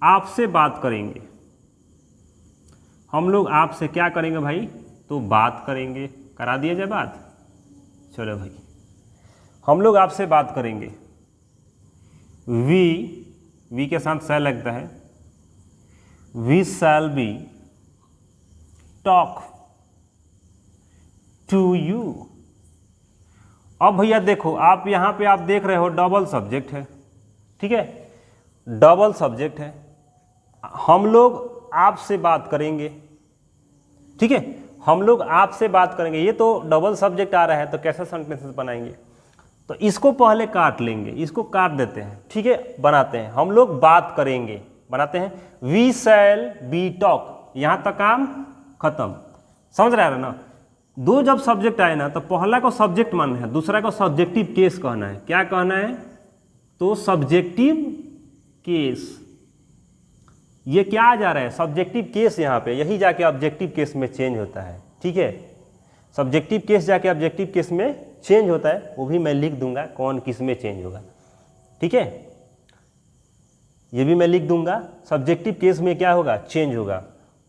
आपसे बात करेंगे, हम लोग आपसे क्या करेंगे भाई, तो बात करेंगे, करा दिया जाए बात। चलो भाई हम लोग आपसे बात करेंगे, वी के साथ शैल लगता है, we shall be talk to you. अब भैया देखो आप यहाँ पे आप देख रहे हो डबल सब्जेक्ट है, ठीक है, डबल सब्जेक्ट है, हम लोग आपसे बात करेंगे, ठीक है, हम लोग आपसे बात करेंगे, ये तो डबल सब्जेक्ट आ रहा है, तो कैसे सेंटेंसेस बनाएंगे, तो इसको पहले काट लेंगे, इसको काट देते हैं, ठीक है, बनाते हैं, हम लोग बात करेंगे, बनाते हैं वी शैल बी टॉक, यहाँ तक काम खत्म, समझ रहा है ना। दो जब सब्जेक्ट आए ना तो पहला को सब्जेक्ट मानना है, दूसरा को सब्जेक्टिव केस कहना है, क्या कहना है, तो सब्जेक्टिव केस, ये क्या आ जा रहा है, सब्जेक्टिव केस, यहाँ पे यही जाके ऑब्जेक्टिव केस में चेंज होता है, ठीक है, सब्जेक्टिव केस जाके ऑब्जेक्टिव केस में चेंज होता है, वो भी मैं लिख दूंगा कौन किस में चेंज होगा, ठीक है, ये भी मैं लिख दूंगा, सब्जेक्टिव केस में क्या होगा, चेंज होगा।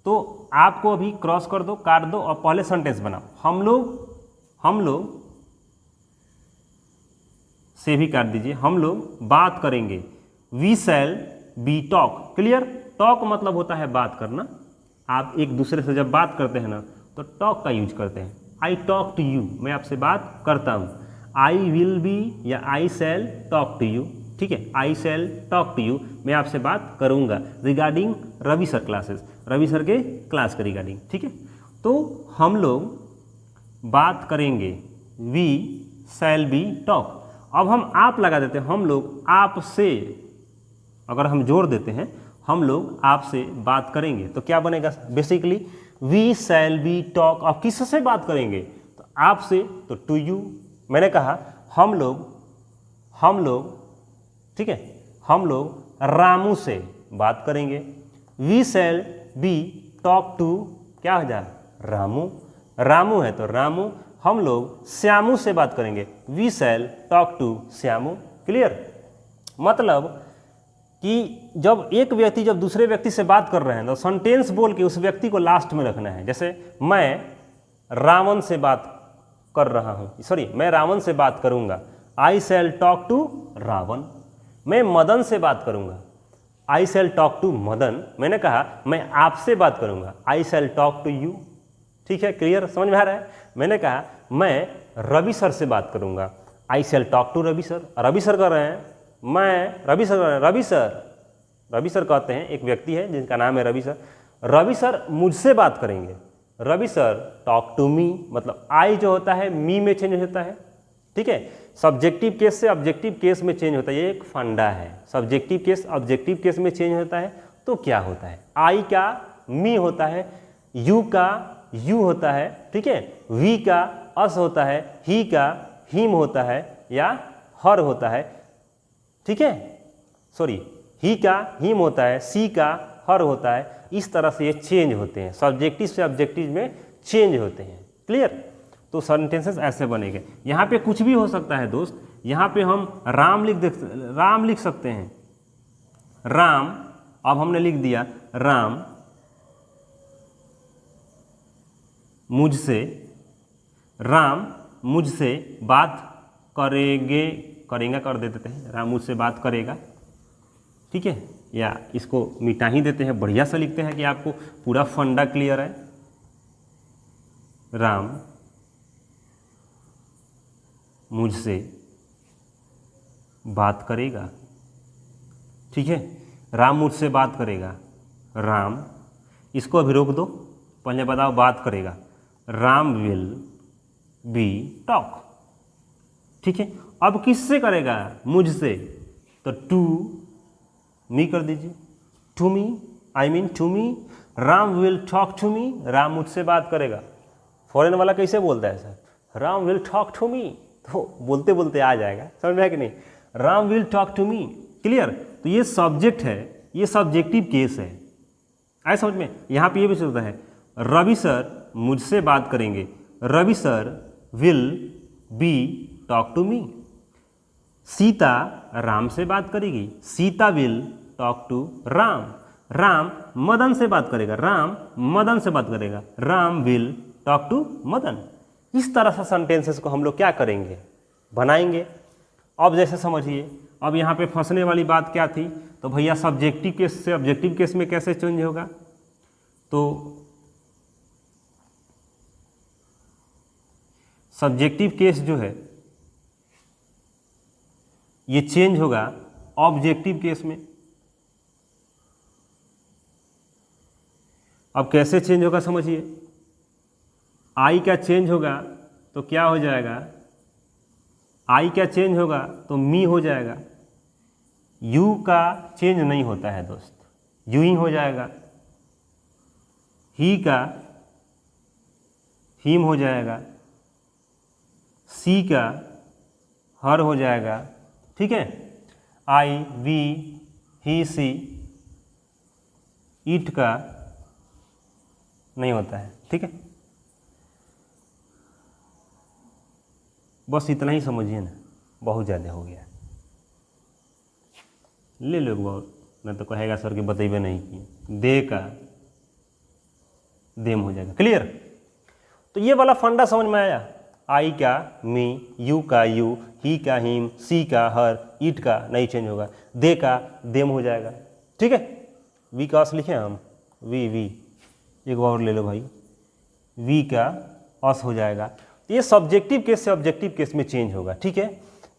तो आपको अभी क्रॉस कर दो, काट दो और पहले सेंटेंस बनाओ, हम लोग से भी काट दीजिए, हम लोग बात करेंगे, we shall be talk, clear. Talk मतलब होता है बात करना, आप एक दूसरे से जब बात करते हैं ना तो टॉक का यूज करते हैं, आई टॉक टू यू, मैं आपसे बात करता हूँ, आई विल बी या I shall talk to you, ठीक है, I shall talk to you, मैं आपसे बात करूँगा regarding Ravi sir classes, Ravi sir के क्लास के रिगार्डिंग, ठीक है। तो हम लोग बात करेंगे, वी शैल बी टॉक, अब हम आप लगा देते हैं, हम लोग आपसे, अगर हम जोड़ देते हैं हम लोग आपसे बात करेंगे तो क्या बनेगा, basically we shall be talk, अब किससे बात करेंगे, तो आपसे, तो टू यू, मैंने कहा हम लोग, ठीक है, हम लोग रामू से बात करेंगे, we shall be talk to, क्या हो जाए, रामू है तो रामू, हम लोग श्यामू से बात करेंगे, we shall talk to Shyamu, clear. मतलब कि जब एक व्यक्ति जब दूसरे व्यक्ति से बात कर रहे हैं तो सेंटेंस बोल के उस व्यक्ति को लास्ट में रखना है, जैसे मैं रावण से बात कर रहा हूँ, सॉरी मैं रावण से बात करूँगा, I shall talk to Ravan, मैं मदन से बात करूँगा, I shall talk to Madan, मैंने कहा मैं आपसे बात करूँगा, I shall talk to you, ठीक है, क्लियर, समझ में आ रहा है। मैंने कहा मैं रवि सर से बात करूँगा, I shall talk to Ravi sir, Ravi sir कर रहे हैं, मैं रवि सर कर रहे हैं, रवि सर कहते हैं, एक व्यक्ति है जिनका नाम है रवि सर मुझसे बात करेंगे, Ravi sir talk to me, मतलब आई जो होता है मी में चेंज होता है, ठीक है। सब्जेक्टिव केस से ऑब्जेक्टिव केस में चेंज होता है, ये एक फंडा है। सब्जेक्टिव केस ऑब्जेक्टिव केस में चेंज होता है तो क्या होता है, आई का मी होता है, यू का यू होता है, ठीक है, वी का अस होता है, ही का हिम होता है या हर होता है, ठीक है, सॉरी, ही का हिम होता है, सी का हर होता है। इस तरह से ये चेंज होते हैं, सब्जेक्टिव से ऑब्जेक्टिव में चेंज होते हैं। क्लियर। तो सेंटेंसेस ऐसे बनेंगे। यहाँ पे कुछ भी हो सकता है दोस्त, यहाँ पे हम राम लिख सकते हैं, राम। अब हमने लिख दिया राम मुझसे बात करेगा कर देते हैं, राम मुझसे बात करेगा, ठीक है। या इसको मिटा ही देते हैं, बढ़िया सा लिखते हैं कि आपको पूरा फंडा क्लियर है। राम मुझसे बात करेगा, ठीक है, राम मुझसे बात करेगा, राम, इसको अभी रोक दो, पहले बताओ बात करेगा, राम विल बी टॉक, ठीक है। अब किससे करेगा, मुझसे, तो टू मी कर दीजिए, to me, I mean to me, Ram will talk to me, Ram मुझसे बात करेगा। फॉरेन वाला कैसे बोलता है sir, Ram will talk to me, तो बोलते बोलते आ जाएगा, समझ में है कि नहीं, Ram will talk to me. Clear. तो ये सब्जेक्ट है, ये सब्जेक्टिव केस है, आए समझ में। यहाँ पे ये भी चलता है, रवि सर मुझसे बात करेंगे, Ravi sir will be talk to me. Sita Ram से बात करेगी, Sita will talk to Ram. Ram Madan से बात करेगा, राम मदन से बात करेगा, Ram will talk to Madan. इस तरह से सेंटेंसेस को हम लोग क्या करेंगे, बनाएंगे। अब जैसे समझिए, अब यहाँ पे फंसने वाली बात क्या थी, तो भैया सब्जेक्टिव केस से ऑब्जेक्टिव केस में कैसे चेंज होगा, तो सब्जेक्टिव केस जो है ये चेंज होगा ऑब्जेक्टिव केस में। अब कैसे चेंज होगा समझिए, आई का चेंज होगा तो क्या हो जाएगा, आई का चेंज होगा तो मी हो जाएगा। यू का चेंज नहीं होता है दोस्त, यू ही हो जाएगा। ही का हिम हो जाएगा, सी का हर हो जाएगा, ठीक है। आई वी ही सी, इट का नहीं होता है, ठीक है। बस इतना ही समझिए ना, बहुत ज़्यादा हो गया, ले लो बहुत, नहीं तो कहेगा सर कि बतेबे नहीं किए। दे का देम हो जाएगा। क्लियर। तो ये वाला फंडा समझ में आया, आई का मी, यू का यू, ही का हिम, सी का हर, इट का नहीं चेंज होगा, दे का देम हो जाएगा, ठीक है। वी का अस लिखे हम, वी एक और ले लो भाई, वी का अस हो जाएगा। तो ये सब्जेक्टिव केस से ऑब्जेक्टिव केस में चेंज होगा, ठीक है,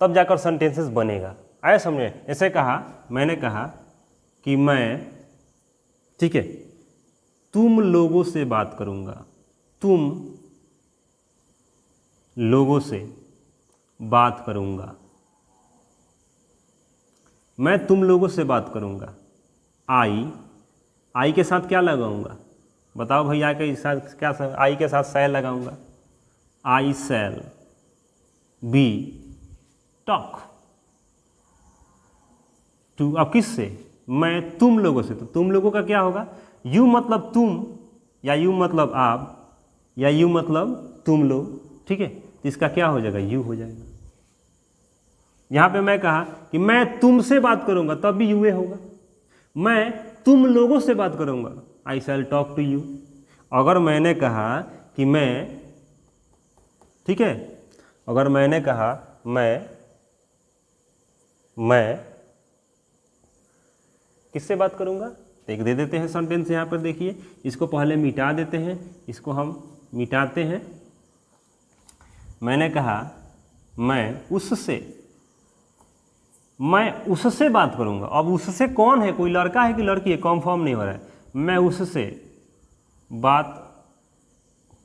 तब जाकर सेंटेंसेस बनेगा। आया समझे। ऐसे कहा, मैंने कहा कि मैं, ठीक है, तुम लोगों से बात करूंगा, तुम लोगों से बात करूंगा, मैं तुम लोगों से बात करूंगा। आई के साथ क्या लगाऊंगा, बताओ भैया, के साथ क्या, आई के साथ शैल लगाऊंगा, आई शैल बी टॉक टू। अब किससे, मैं तुम लोगों से, तो तुम लोगों का क्या होगा, यू मतलब तुम, या यू मतलब आप, या यू मतलब तुम लोग, ठीक है। तो इसका क्या हो जाएगा, यू हो जाएगा। यहां पे मैं कहा कि मैं तुमसे बात करूंगा, तब भी यूए होगा। मैं तुम लोगों से बात करूंगा, आई शैल टॉक टू यू। अगर मैंने कहा कि मैं, ठीक है, अगर मैंने कहा मैं किससे बात करूंगा, तो एक दे देते हैं सेंटेंस यहाँ पर, देखिए इसको पहले मिटा देते हैं, इसको हम मिटाते हैं। मैंने कहा मैं उससे बात करूंगा। अब उससे कौन है, कोई लड़का है कि लड़की है, कंफर्म नहीं हो रहा है। मैं उससे बात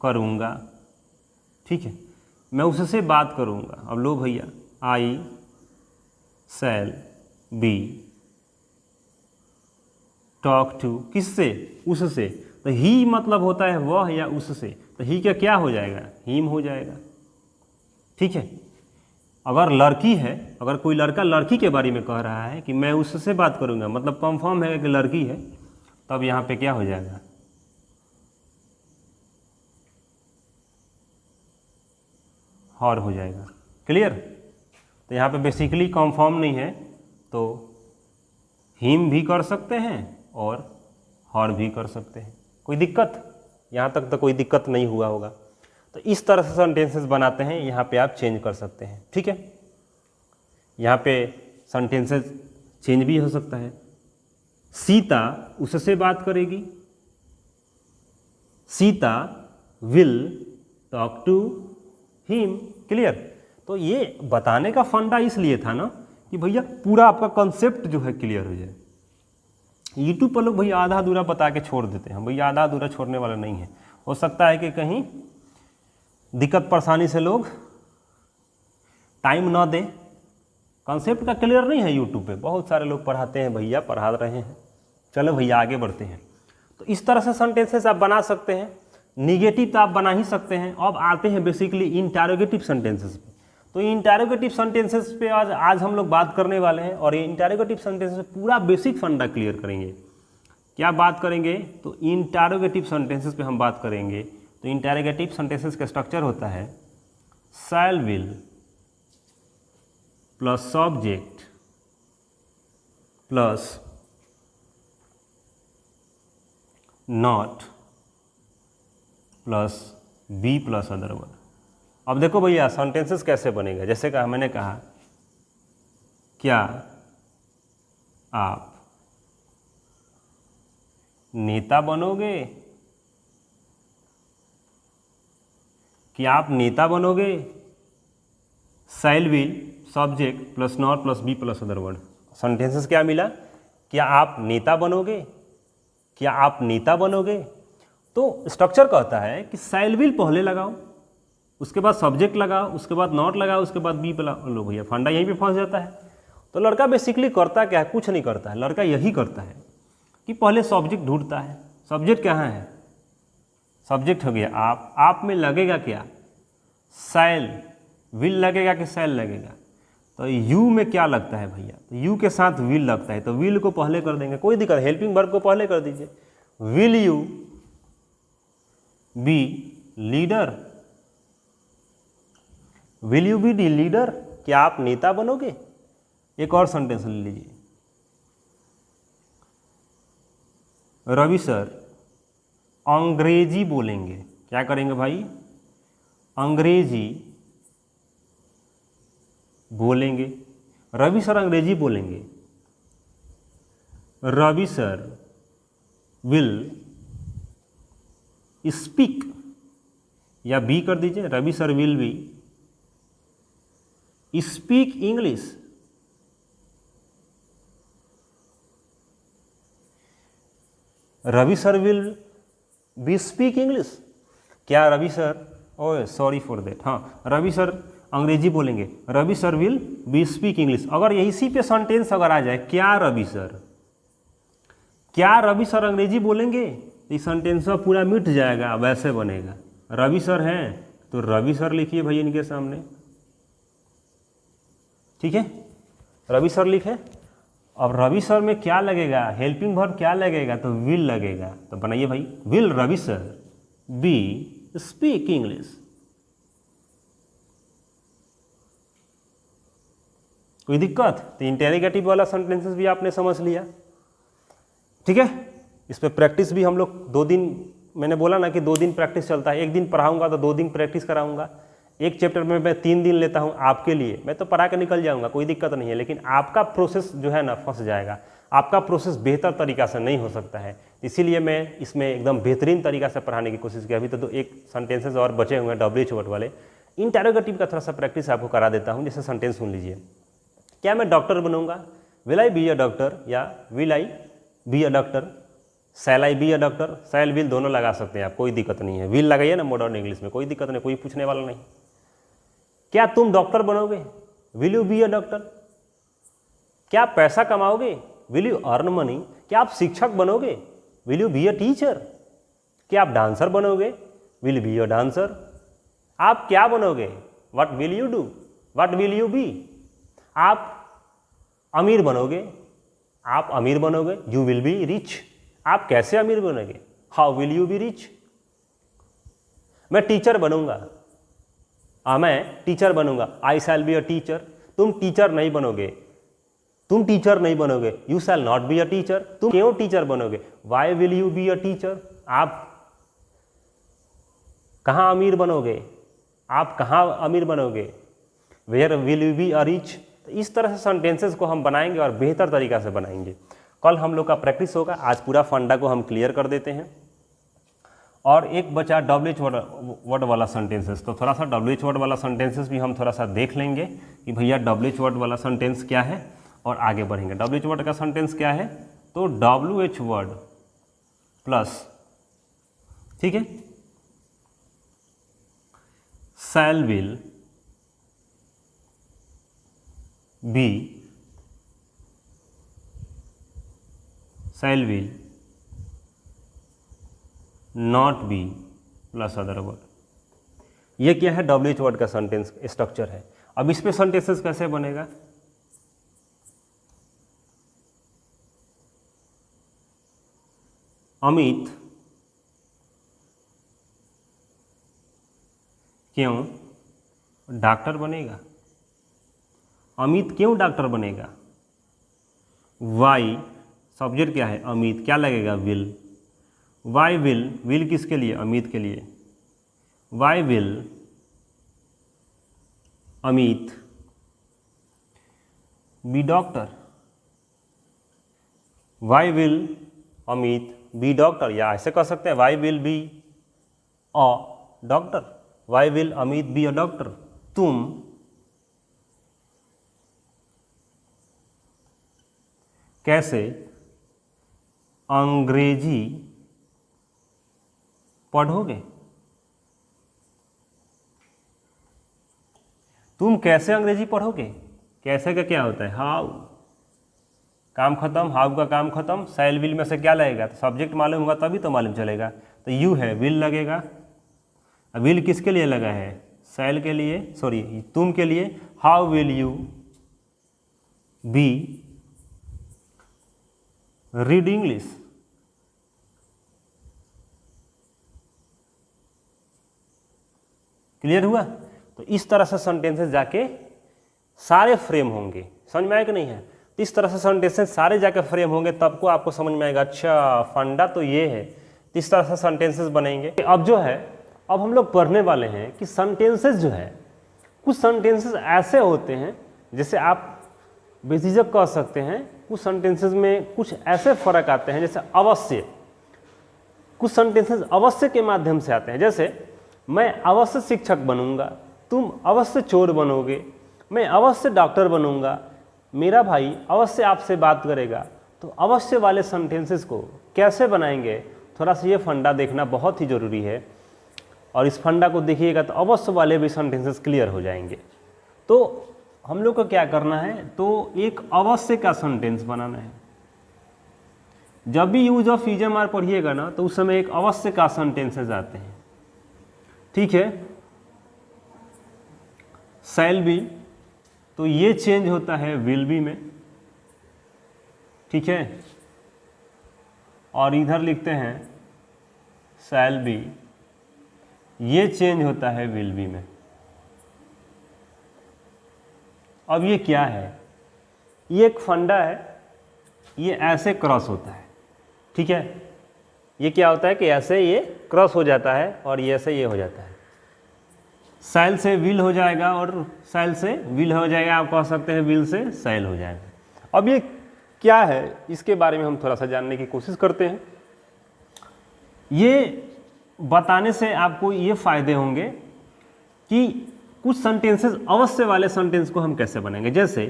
करूंगा, ठीक है। मैं उससे बात करूँगा। अब लो भैया, आई शैल बी टॉक टू, किससे? उससे। तो ही मतलब होता है वह या उससे, तो ही का क्या हो जाएगा? हिम हो जाएगा। ठीक है। अगर लड़की है, अगर कोई लड़का लड़की के बारे में कह रहा है कि मैं उससे बात करूँगा, मतलब कंफर्म है कि लड़की है, तब यहाँ पे क्या हो जाएगा? हर हो जाएगा। क्लियर? तो यहाँ पे बेसिकली कंफर्म नहीं है, तो हिम भी कर सकते हैं और हर भी कर सकते हैं। कोई दिक्कत? यहाँ तक तो कोई दिक्कत नहीं हुआ होगा। तो इस तरह से सेंटेंसेस बनाते हैं, यहाँ पे आप चेंज कर सकते हैं। ठीक है, यहाँ पे सेंटेंसेस चेंज भी हो सकता है। सीता उससे बात करेगी, Sita will talk to him. Clear? तो ये बताने का फंडा इसलिए था ना कि भैया पूरा आपका कॉन्सेप्ट जो है क्लियर हो जाए। यूट्यूब पर लोग भैया आधा अधूरा बता के छोड़ देते हैं, भैया आधा अधूरा छोड़ने वाला नहीं है। हो सकता है कि कहीं दिक्कत परेशानी से लोग टाइम ना दें, कॉन्सेप्ट का क्लियर नहीं है। यूट्यूब पे बहुत सारे लोग पढ़ाते हैं, भैया पढ़ा रहे हैं। चलो भैया आगे बढ़ते हैं। तो इस तरह से सेंटेंसेस आप बना सकते हैं। निगेटिव तो आप बना ही सकते हैं। अब आते हैं बेसिकली इंटरोगेटिव सेंटेंसेस पे। तो इंटरोगेटिव सेंटेंसेस पे आज हम लोग बात करने वाले हैं, और ये इंटरोगेटिव सेंटेंसेस पूरा बेसिक फंडा क्लियर करेंगे। क्या बात करेंगे? तो इंटरोगेटिव सेंटेंसेस पे हम बात करेंगे। तो इंटरोगेटिव सेंटेंसेस का स्ट्रक्चर होता है shall will plus subject plus not plus be plus other word. अब देखो भैया सेंटेंसेस कैसे बनेगा। जैसे कहा, मैंने कहा क्या आप नेता बनोगे? क्या आप नेता बनोगे? Shall will subject plus not plus be plus other word. Sentences क्या मिला? क्या आप नेता बनोगे? क्या आप नेता बनोगे? तो स्ट्रक्चर कहता है कि शैल विल पहले लगाओ, उसके बाद सब्जेक्ट लगाओ, उसके बाद नॉट लगाओ, उसके बाद बी लो भैया, फंडा यहीं पे फंस जाता है। तो लड़का बेसिकली करता क्या है? कुछ नहीं करता है। लड़का यही करता है कि पहले सब्जेक्ट ढूंढता है। सब्जेक्ट कहाँ है? सब्जेक्ट हो गया आप में लगेगा क्या? शैल विल लगेगा कि शैल लगेगा? तो यू में क्या लगता है भैया? तो यू के साथ विल लगता है, तो विल को पहले कर देंगे, कोई दिक्कत। हेल्पिंग वर्ब को पहले कर दीजिए। Will you be leader? Will you be the leader? क्या आप नेता बनोगे? एक और सेंटेंस ले लीजिए। रवि सर अंग्रेजी बोलेंगे। क्या करेंगे भाई? अंग्रेजी बोलेंगे। रवि सर अंग्रेजी बोलेंगे। रवि सर विल स्पीक, या बी कर दीजिए, Ravi sir will be speak English. Ravi sir will be speak English. क्या रवि सर, ओए सॉरी फॉर देट, हाँ, रवि सर अंग्रेजी बोलेंगे। Ravi sir will be speak English. अगर इसी पे सेंटेंस अगर आ जाए, क्या रवि सर अंग्रेजी बोलेंगे, तो इस सेंटेंस पूरा मिट जाएगा। वैसे बनेगा, रवि सर हैं तो रवि सर लिखिए भाई इनके सामने। ठीक है, रवि सर लिखे। अब रवि सर में क्या लगेगा? हेल्पिंग वर्ब क्या लगेगा? तो विल लगेगा। तो बनाइए भाई, will Ravi sir be speak English. कोई दिक्कत? तो इंटेरोगेटिव वाला सेंटेंसेस भी आपने समझ लिया। ठीक है, इस पर प्रैक्टिस भी हम लोग 2 दिन, मैंने बोला ना कि 2 दिन प्रैक्टिस चलता है। 1 दिन पढ़ाऊंगा तो 2 दिन प्रैक्टिस कराऊंगा। एक चैप्टर में मैं 3 दिन लेता हूं आपके लिए। मैं तो पढ़ा के निकल जाऊंगा, कोई दिक्कत नहीं है, लेकिन आपका प्रोसेस जो है ना फंस जाएगा। आपका प्रोसेस बेहतर तरीका से नहीं हो सकता है, इसीलिए मैं इसमें एकदम बेहतरीन तरीका से पढ़ाने की कोशिश की। अभी तो एक सेंटेंसेस और बचे हुए हैं डब्ल्यूएच वर्ड वाले। इंटेरोगेटिव का थोड़ा सा प्रैक्टिस आपको करा देता हूँ। जैसे सेंटेंस सुन लीजिए, क्या मैं डॉक्टर बनूंगा? Will I be a doctor, या will I be a doctor? Shall I be a doctor? Shall will दोनों लगा सकते हैं आप, कोई दिक्कत नहीं है। विल लगाइए ना मॉडर्न इंग्लिश में, कोई दिक्कत नहीं, कोई पूछने वाला नहीं। क्या तुम डॉक्टर बनोगे? Will you be a doctor? क्या आप पैसा कमाओगे? Will you earn money? क्या आप शिक्षक बनोगे? Will you be a teacher? क्या आप डांसर बनोगे? Will be a dancer? आप क्या बनोगे? What will you do? What will you be? आप अमीर बनोगे? आप अमीर बनोगे? You will be rich? आप कैसे अमीर बनोगे? How will you be rich? मैं टीचर बनूंगा, मैं टीचर बनूंगा, आई शैल बी अ टीचर। तुम टीचर नहीं बनोगे, तुम टीचर नहीं बनोगे, you shall not be a teacher. तुम क्यों टीचर बनोगे? Why will you be a teacher? आप कहाँ अमीर बनोगे? आप कहाँ अमीर बनोगे? Where will you be a rich? तो इस तरह से सेंटेंसेस को हम बनाएंगे और बेहतर तरीका से बनाएंगे। कल हम लोग का प्रैक्टिस होगा, आज पूरा फंडा को हम क्लियर कर देते हैं। और एक बचा WH वर्ड वाला सेंटेंसेस, तो थोड़ा सा WH वर्ड वाला सेंटेंसेस भी हम थोड़ा सा देख लेंगे कि भैया WH वर्ड वाला सेंटेंस क्या है और आगे बढ़ेंगे। WH वर्ड का सेंटेंस क्या है? तो WH वर्ड प्लस, ठीक है, shall will be, shell will not be plus other word. ये क्या है? WH वर्ड का सेंटेंस स्ट्रक्चर है। अब इस पे सेंटेंसेस कैसे बनेगा? अमित क्यों डॉक्टर बनेगा? अमित क्यों डॉक्टर बनेगा? वाई, सब्जेक्ट क्या है? अमित, क्या लगेगा? विल। वाई विल, विल किसके लिए? अमित के लिए। Why will Amit be doctor? Why will Amit be doctor, या ऐसे कह सकते हैं why will be a doctor. Why will Amit be a doctor? तुम कैसे अंग्रेजी पढ़ोगे? तुम कैसे अंग्रेजी पढ़ोगे? कैसे का क्या होता है? हाउ, काम खत्म, हाउ का काम खत्म। शैल विल में से क्या लगेगा? तो सब्जेक्ट मालूम होगा तभी तो मालूम चलेगा। तो यू है, विल लगेगा। विल किसके लिए लगा है? शैल के लिए, सॉरी तुम के लिए। How will you be read English? Clear हुआ? तो इस तरह से सेंटेंसेस जाके सारे फ्रेम होंगे। समझ में आया कि नहीं है? तो इस तरह से सेंटेंसेस सारे जाके फ्रेम होंगे, तब को आपको समझ में आएगा अच्छा फंडा तो ये है। तो इस तरह से सेंटेंसेस बनेंगे। अब जो है, अब हम लोग पढ़ने वाले हैं कि सेंटेंसेस जो है, कुछ सेंटेंसेस ऐसे होते हैं जैसे आप बेझिझक कह सकते हैं, कुछ सेंटेंसेस में कुछ ऐसे फर्क आते हैं जैसे अवश्य। कुछ सेंटेंसेस अवश्य के माध्यम से आते हैं, जैसे मैं अवश्य शिक्षक बनूंगा, तुम अवश्य चोर बनोगे, मैं अवश्य डॉक्टर बनूंगा, मेरा भाई अवश्य आपसे बात करेगा। तो अवश्य वाले सेंटेंसेस को कैसे बनाएंगे, थोड़ा सा ये फंडा देखना बहुत ही ज़रूरी है। और इस फंडा को देखिएगा तो अवश्य वाले भी सेंटेंसेस क्लियर हो जाएंगे। तो हम लोग को क्या करना है? तो एक अवश्य का सेंटेंस बनाना है। जब भी यूज ऑफ ईजम आर पढ़िएगा ना, तो उस समय एक अवश्य का सेंटेंसेस आते हैं, ठीक है। शैल बी, तो ये चेंज होता है विल बी में, ठीक है। और इधर लिखते हैं शैल बी, ये चेंज होता है विल बी में। अब ये क्या है? ये एक फंडा है, ये ऐसे क्रॉस होता है, ठीक है। ये क्या होता है कि ऐसे ये क्रॉस हो जाता है और ये ऐसे ये हो जाता है। शैल से विल हो जाएगा और शैल से विल हो जाएगा, आप कह सकते हैं विल से शैल हो जाएगा। अब ये क्या है, इसके बारे में हम थोड़ा सा जानने की कोशिश करते हैं। ये बताने से आपको ये फायदे होंगे कि कुछ सेंटेंसेस अवश्य वाले सेंटेंस को हम कैसे बनाएंगे। जैसे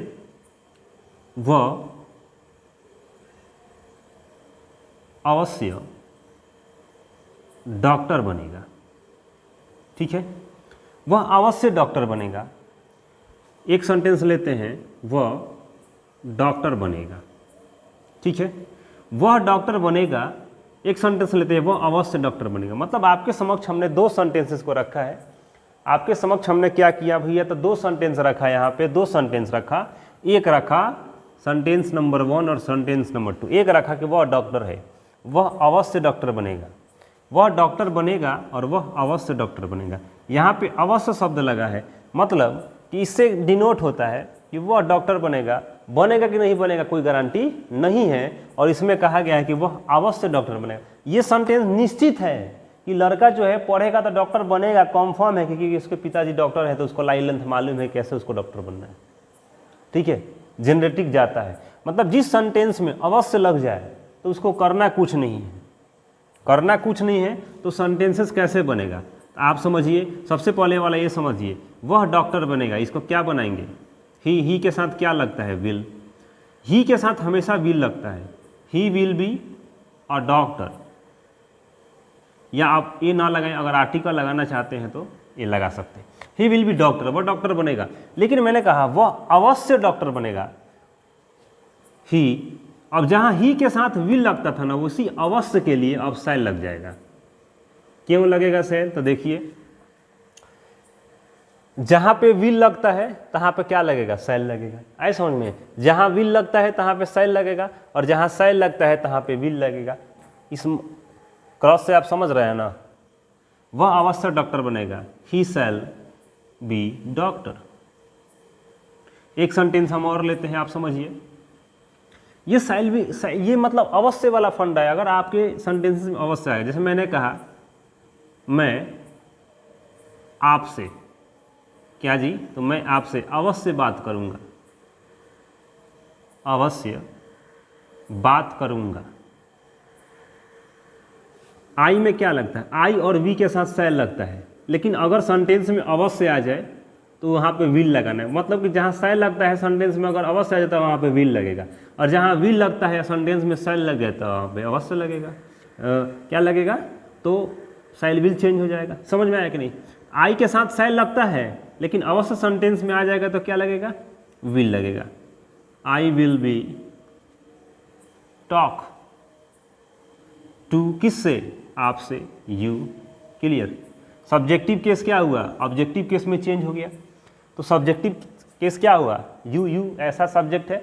वह अवश्य डॉक्टर बनेगा, ठीक है। वह अवश्य डॉक्टर बनेगा, एक सेंटेंस लेते हैं, वह डॉक्टर बनेगा, ठीक है, वह डॉक्टर बनेगा। एक सेंटेंस लेते हैं, वह अवश्य डॉक्टर बनेगा। मतलब आपके समक्ष हमने दो सेंटेंसेस को रखा है। आपके समक्ष हमने क्या किया भैया, तो दो सेंटेंस रखा है, यहाँ पे दो सेंटेंस रखा। एक रखा सेंटेंस नंबर 1 और सेंटेंस नंबर 2। एक रखा कि वह डॉक्टर है, वह अवश्य डॉक्टर बनेगा, वह डॉक्टर बनेगा और वह अवश्य डॉक्टर बनेगा। यहाँ पे अवश्य शब्द लगा है, मतलब कि इससे डिनोट होता है कि वह डॉक्टर बनेगा। बनेगा कि नहीं बनेगा कोई गारंटी नहीं है, और इसमें कहा गया है कि वह अवश्य डॉक्टर बनेगा। ये सेंटेंस निश्चित है कि लड़का जो है पढ़ेगा तो डॉक्टर बनेगा, कॉन्फर्म है, क्योंकि उसके पिताजी डॉक्टर है तो उसको लाइन लेंथ मालूम है कैसे उसको डॉक्टर बनना है, ठीक है, जेनरेटिक जाता है। मतलब जिस सेंटेंस में अवश्य लग जाए तो उसको करना कुछ नहीं है, करना कुछ नहीं है, तो सेंटेंसेस कैसे बनेगा आप समझिए। सबसे पहले वाला ये समझिए, वह डॉक्टर बनेगा, इसको क्या बनाएंगे, ही के साथ क्या लगता है, विल। ही के साथ हमेशा विल लगता है, he will be a doctor. या आप ये ना लगाएं, अगर आर्टिकल लगाना चाहते हैं तो ये लगा सकते हैं, ही विल बी डॉक्टर, वह डॉक्टर बनेगा। लेकिन मैंने कहा वह अवश्य डॉक्टर बनेगा, ही। अब जहाँ ही के साथ विल लगता था ना, उसी अवश्य के लिए अब शैल लग जाएगा। क्यों लगेगा शैल, तो देखिए जहाँ पे विल लगता है तहाँ पे क्या लगेगा, शैल लगेगा। ऐसा समझ में, जहाँ विल लगता है तहाँ पे शैल लगेगा, और जहाँ शैल लगता है तहाँ पे विल लगेगा। इस क्रॉस से आप समझ रहे हैं ना। वह अवश्य डॉक्टर बनेगा, ही शैल बी डॉक्टर। एक सेंटेंस हम और लेते हैं, आप समझिए। ये शैल भी, ये मतलब अवश्य वाला फंडा है। अगर आपके सेंटेंसेस में अवश्य आए, जैसे मैंने कहा मैं आपसे, क्या जी, तो मैं आपसे अवश्य बात करूंगा, अवश्य बात करूंगा। आई में क्या लगता है, आई और वी के साथ शैल लगता है, लेकिन अगर सेंटेंस में अवश्य आ जाए तो वहाँ पे विल लगाना है। मतलब कि जहाँ शैल लगता है सेंटेंस में अगर अवश्य आ जाता है वहाँ पे विल लगेगा, और जहाँ विल लगता है सेंटेंस में शैल लग जाता है वहाँ पे अवश्य लगेगा। क्या लगेगा, तो शैल विल चेंज हो जाएगा। समझ में आया कि नहीं। आई के साथ शैल लगता है, लेकिन अवश्य सेंटेंस में आ जाएगा तो क्या लगेगा, विल लगेगा। I will be talk to, किससे, आपसे, यू। क्लियर। सब्जेक्टिव केस क्या हुआ, ऑब्जेक्टिव केस में चेंज हो गया। तो सब्जेक्टिव केस क्या हुआ, यू ऐसा सब्जेक्ट है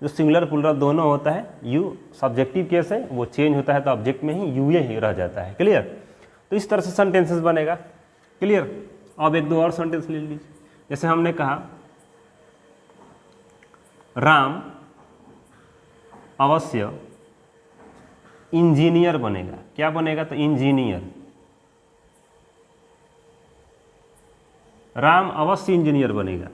जो सिंगुलर प्लुरल दोनों होता है। यू सब्जेक्टिव केस है, वो चेंज होता है तो ऑब्जेक्ट में ही यू ही रह जाता है। क्लियर। तो इस तरह से सेंटेंसेस बनेगा। क्लियर। अब एक दो और सेंटेंस ले लीजिए। जैसे हमने कहा राम अवश्य इंजीनियर बनेगा। क्या बनेगा, तो इंजीनियर। राम अवश्य इंजीनियर बनेगा।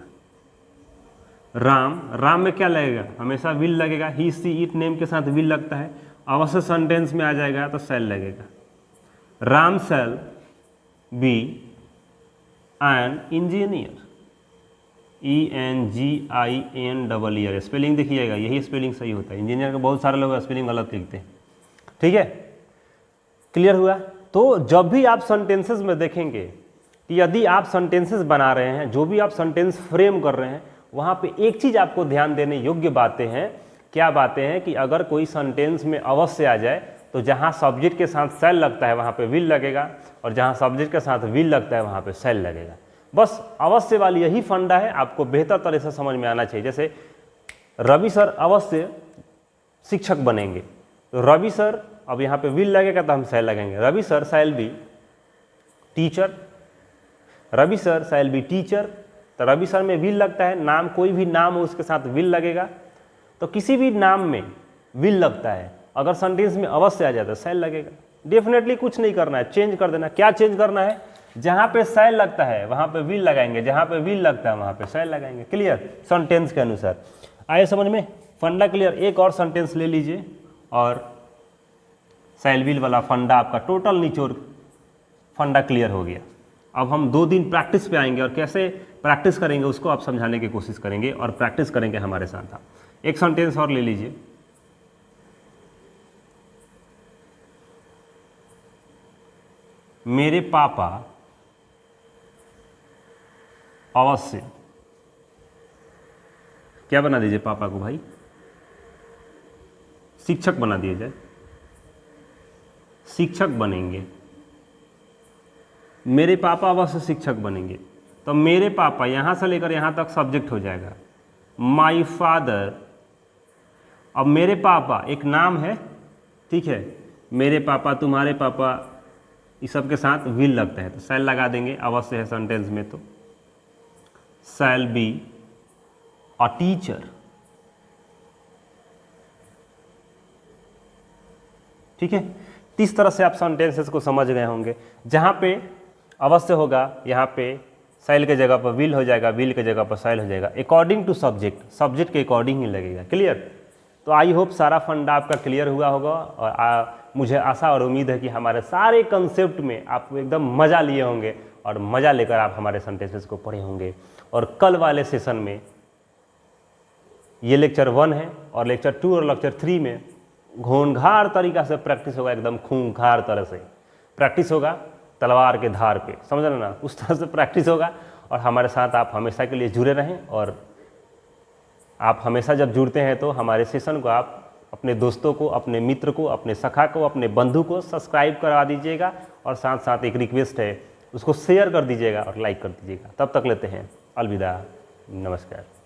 राम में क्या लगेगा, हमेशा विल लगेगा। ही सी इट नेम के साथ विल लगता है, अवश्य सेंटेंस में आ जाएगा तो शैल लगेगा। Ram shall be an engineer, ENGINER। Spelling देखिएगा, यही स्पेलिंग सही होता है। इंजीनियर का बहुत सारे लोग स्पेलिंग गलत लिखते हैं। ठीक है, क्लियर हुआ। तो जब भी आप सेंटेंसेस में देखेंगे कि यदि आप सेंटेंसेस बना रहे हैं, जो भी आप सेंटेंस फ्रेम कर रहे हैं, वहाँ पे एक चीज़ आपको ध्यान देने योग्य बातें हैं। क्या बातें हैं, कि अगर कोई सेंटेंस में अवश्य आ जाए तो जहाँ सब्जेक्ट के साथ शैल लगता है वहाँ पे विल लगेगा, और जहाँ सब्जेक्ट के साथ विल लगता है वहाँ पे शैल लगेगा। बस अवश्य वाली यही फंडा है, आपको बेहतर तरह से समझ में आना चाहिए। जैसे रवि सर अवश्य शिक्षक बनेंगे, तो रवि सर, अब यहाँ पे विल लगेगा तो हम शैल लगेंगे। Ravi sir shall be teacher, Ravi sir shall be teacher. तो रवि सर में विल लगता है, नाम कोई भी नाम हो उसके साथ विल लगेगा। तो किसी भी नाम में विल लगता है, अगर सेंटेंस में अवश्य आ जाता है शैल लगेगा। डेफिनेटली कुछ नहीं करना है, चेंज कर देना। क्या चेंज करना है, जहाँ पे शैल लगता है वहाँ पे विल लगाएंगे, जहाँ पे विल लगता है वहाँ पे शैल लगाएंगे। क्लियर, सेंटेंस के अनुसार। आए समझ में, फंडा क्लियर। एक और सेंटेंस ले लीजिए और शैल विल वाला फंडा आपका टोटल निचोड़ फंडा क्लियर हो गया। अब हम 2 दिन प्रैक्टिस पे आएंगे और कैसे प्रैक्टिस करेंगे उसको आप समझाने की कोशिश करेंगे और प्रैक्टिस करेंगे हमारे साथ। आप एक सेंटेंस और ले लीजिए। मेरे पापा अवश्य क्या बना दीजिए पापा को भाई, शिक्षक बना दिया जाए, शिक्षक बनेंगे। मेरे पापा अवश्य शिक्षक बनेंगे, तो मेरे पापा यहाँ से लेकर यहाँ तक सब्जेक्ट हो जाएगा, माई फादर। अब मेरे पापा एक नाम है, ठीक है, मेरे पापा, तुम्हारे पापा, इस सब के साथ विल लगता है तो शैल लगा देंगे, अवश्य है सेंटेंस में, तो शैल बी अ टीचर। ठीक है, इस तरह से आप सेंटेंसेस को समझ गए होंगे। जहाँ पे अवश्य होगा यहाँ पे शैल के जगह पर विल हो जाएगा, विल के जगह पर शैल हो जाएगा, अकॉर्डिंग टू सब्जेक्ट, सब्जेक्ट के अकॉर्डिंग ही लगेगा। क्लियर? तो आई होप सारा फंडा आपका क्लियर हुआ होगा, और मुझे आशा और उम्मीद है कि हमारे सारे कंसेप्ट में आप एकदम मज़ा लिए होंगे और मज़ा लेकर आप हमारे सेंटेंसेस को पढ़े होंगे। और कल वाले सेशन में ये लेक्चर 1 है और लेक्चर 2 और लेक्चर 3 में घूंघार तरीका से प्रैक्टिस होगा, एकदम खूंखार तरह से प्रैक्टिस होगा, तलवार के धार पे, समझ रहे ना, उस तरह से प्रैक्टिस होगा। और हमारे साथ आप हमेशा के लिए जुड़े रहें, और आप हमेशा जब जुड़ते हैं तो हमारे सेशन को आप अपने दोस्तों को, अपने मित्र को, अपने सखा को, अपने बंधु को सब्सक्राइब करवा दीजिएगा, और साथ साथ एक रिक्वेस्ट है, उसको शेयर कर दीजिएगा और लाइक कर दीजिएगा। तब तक लेते हैं अलविदा, नमस्कार।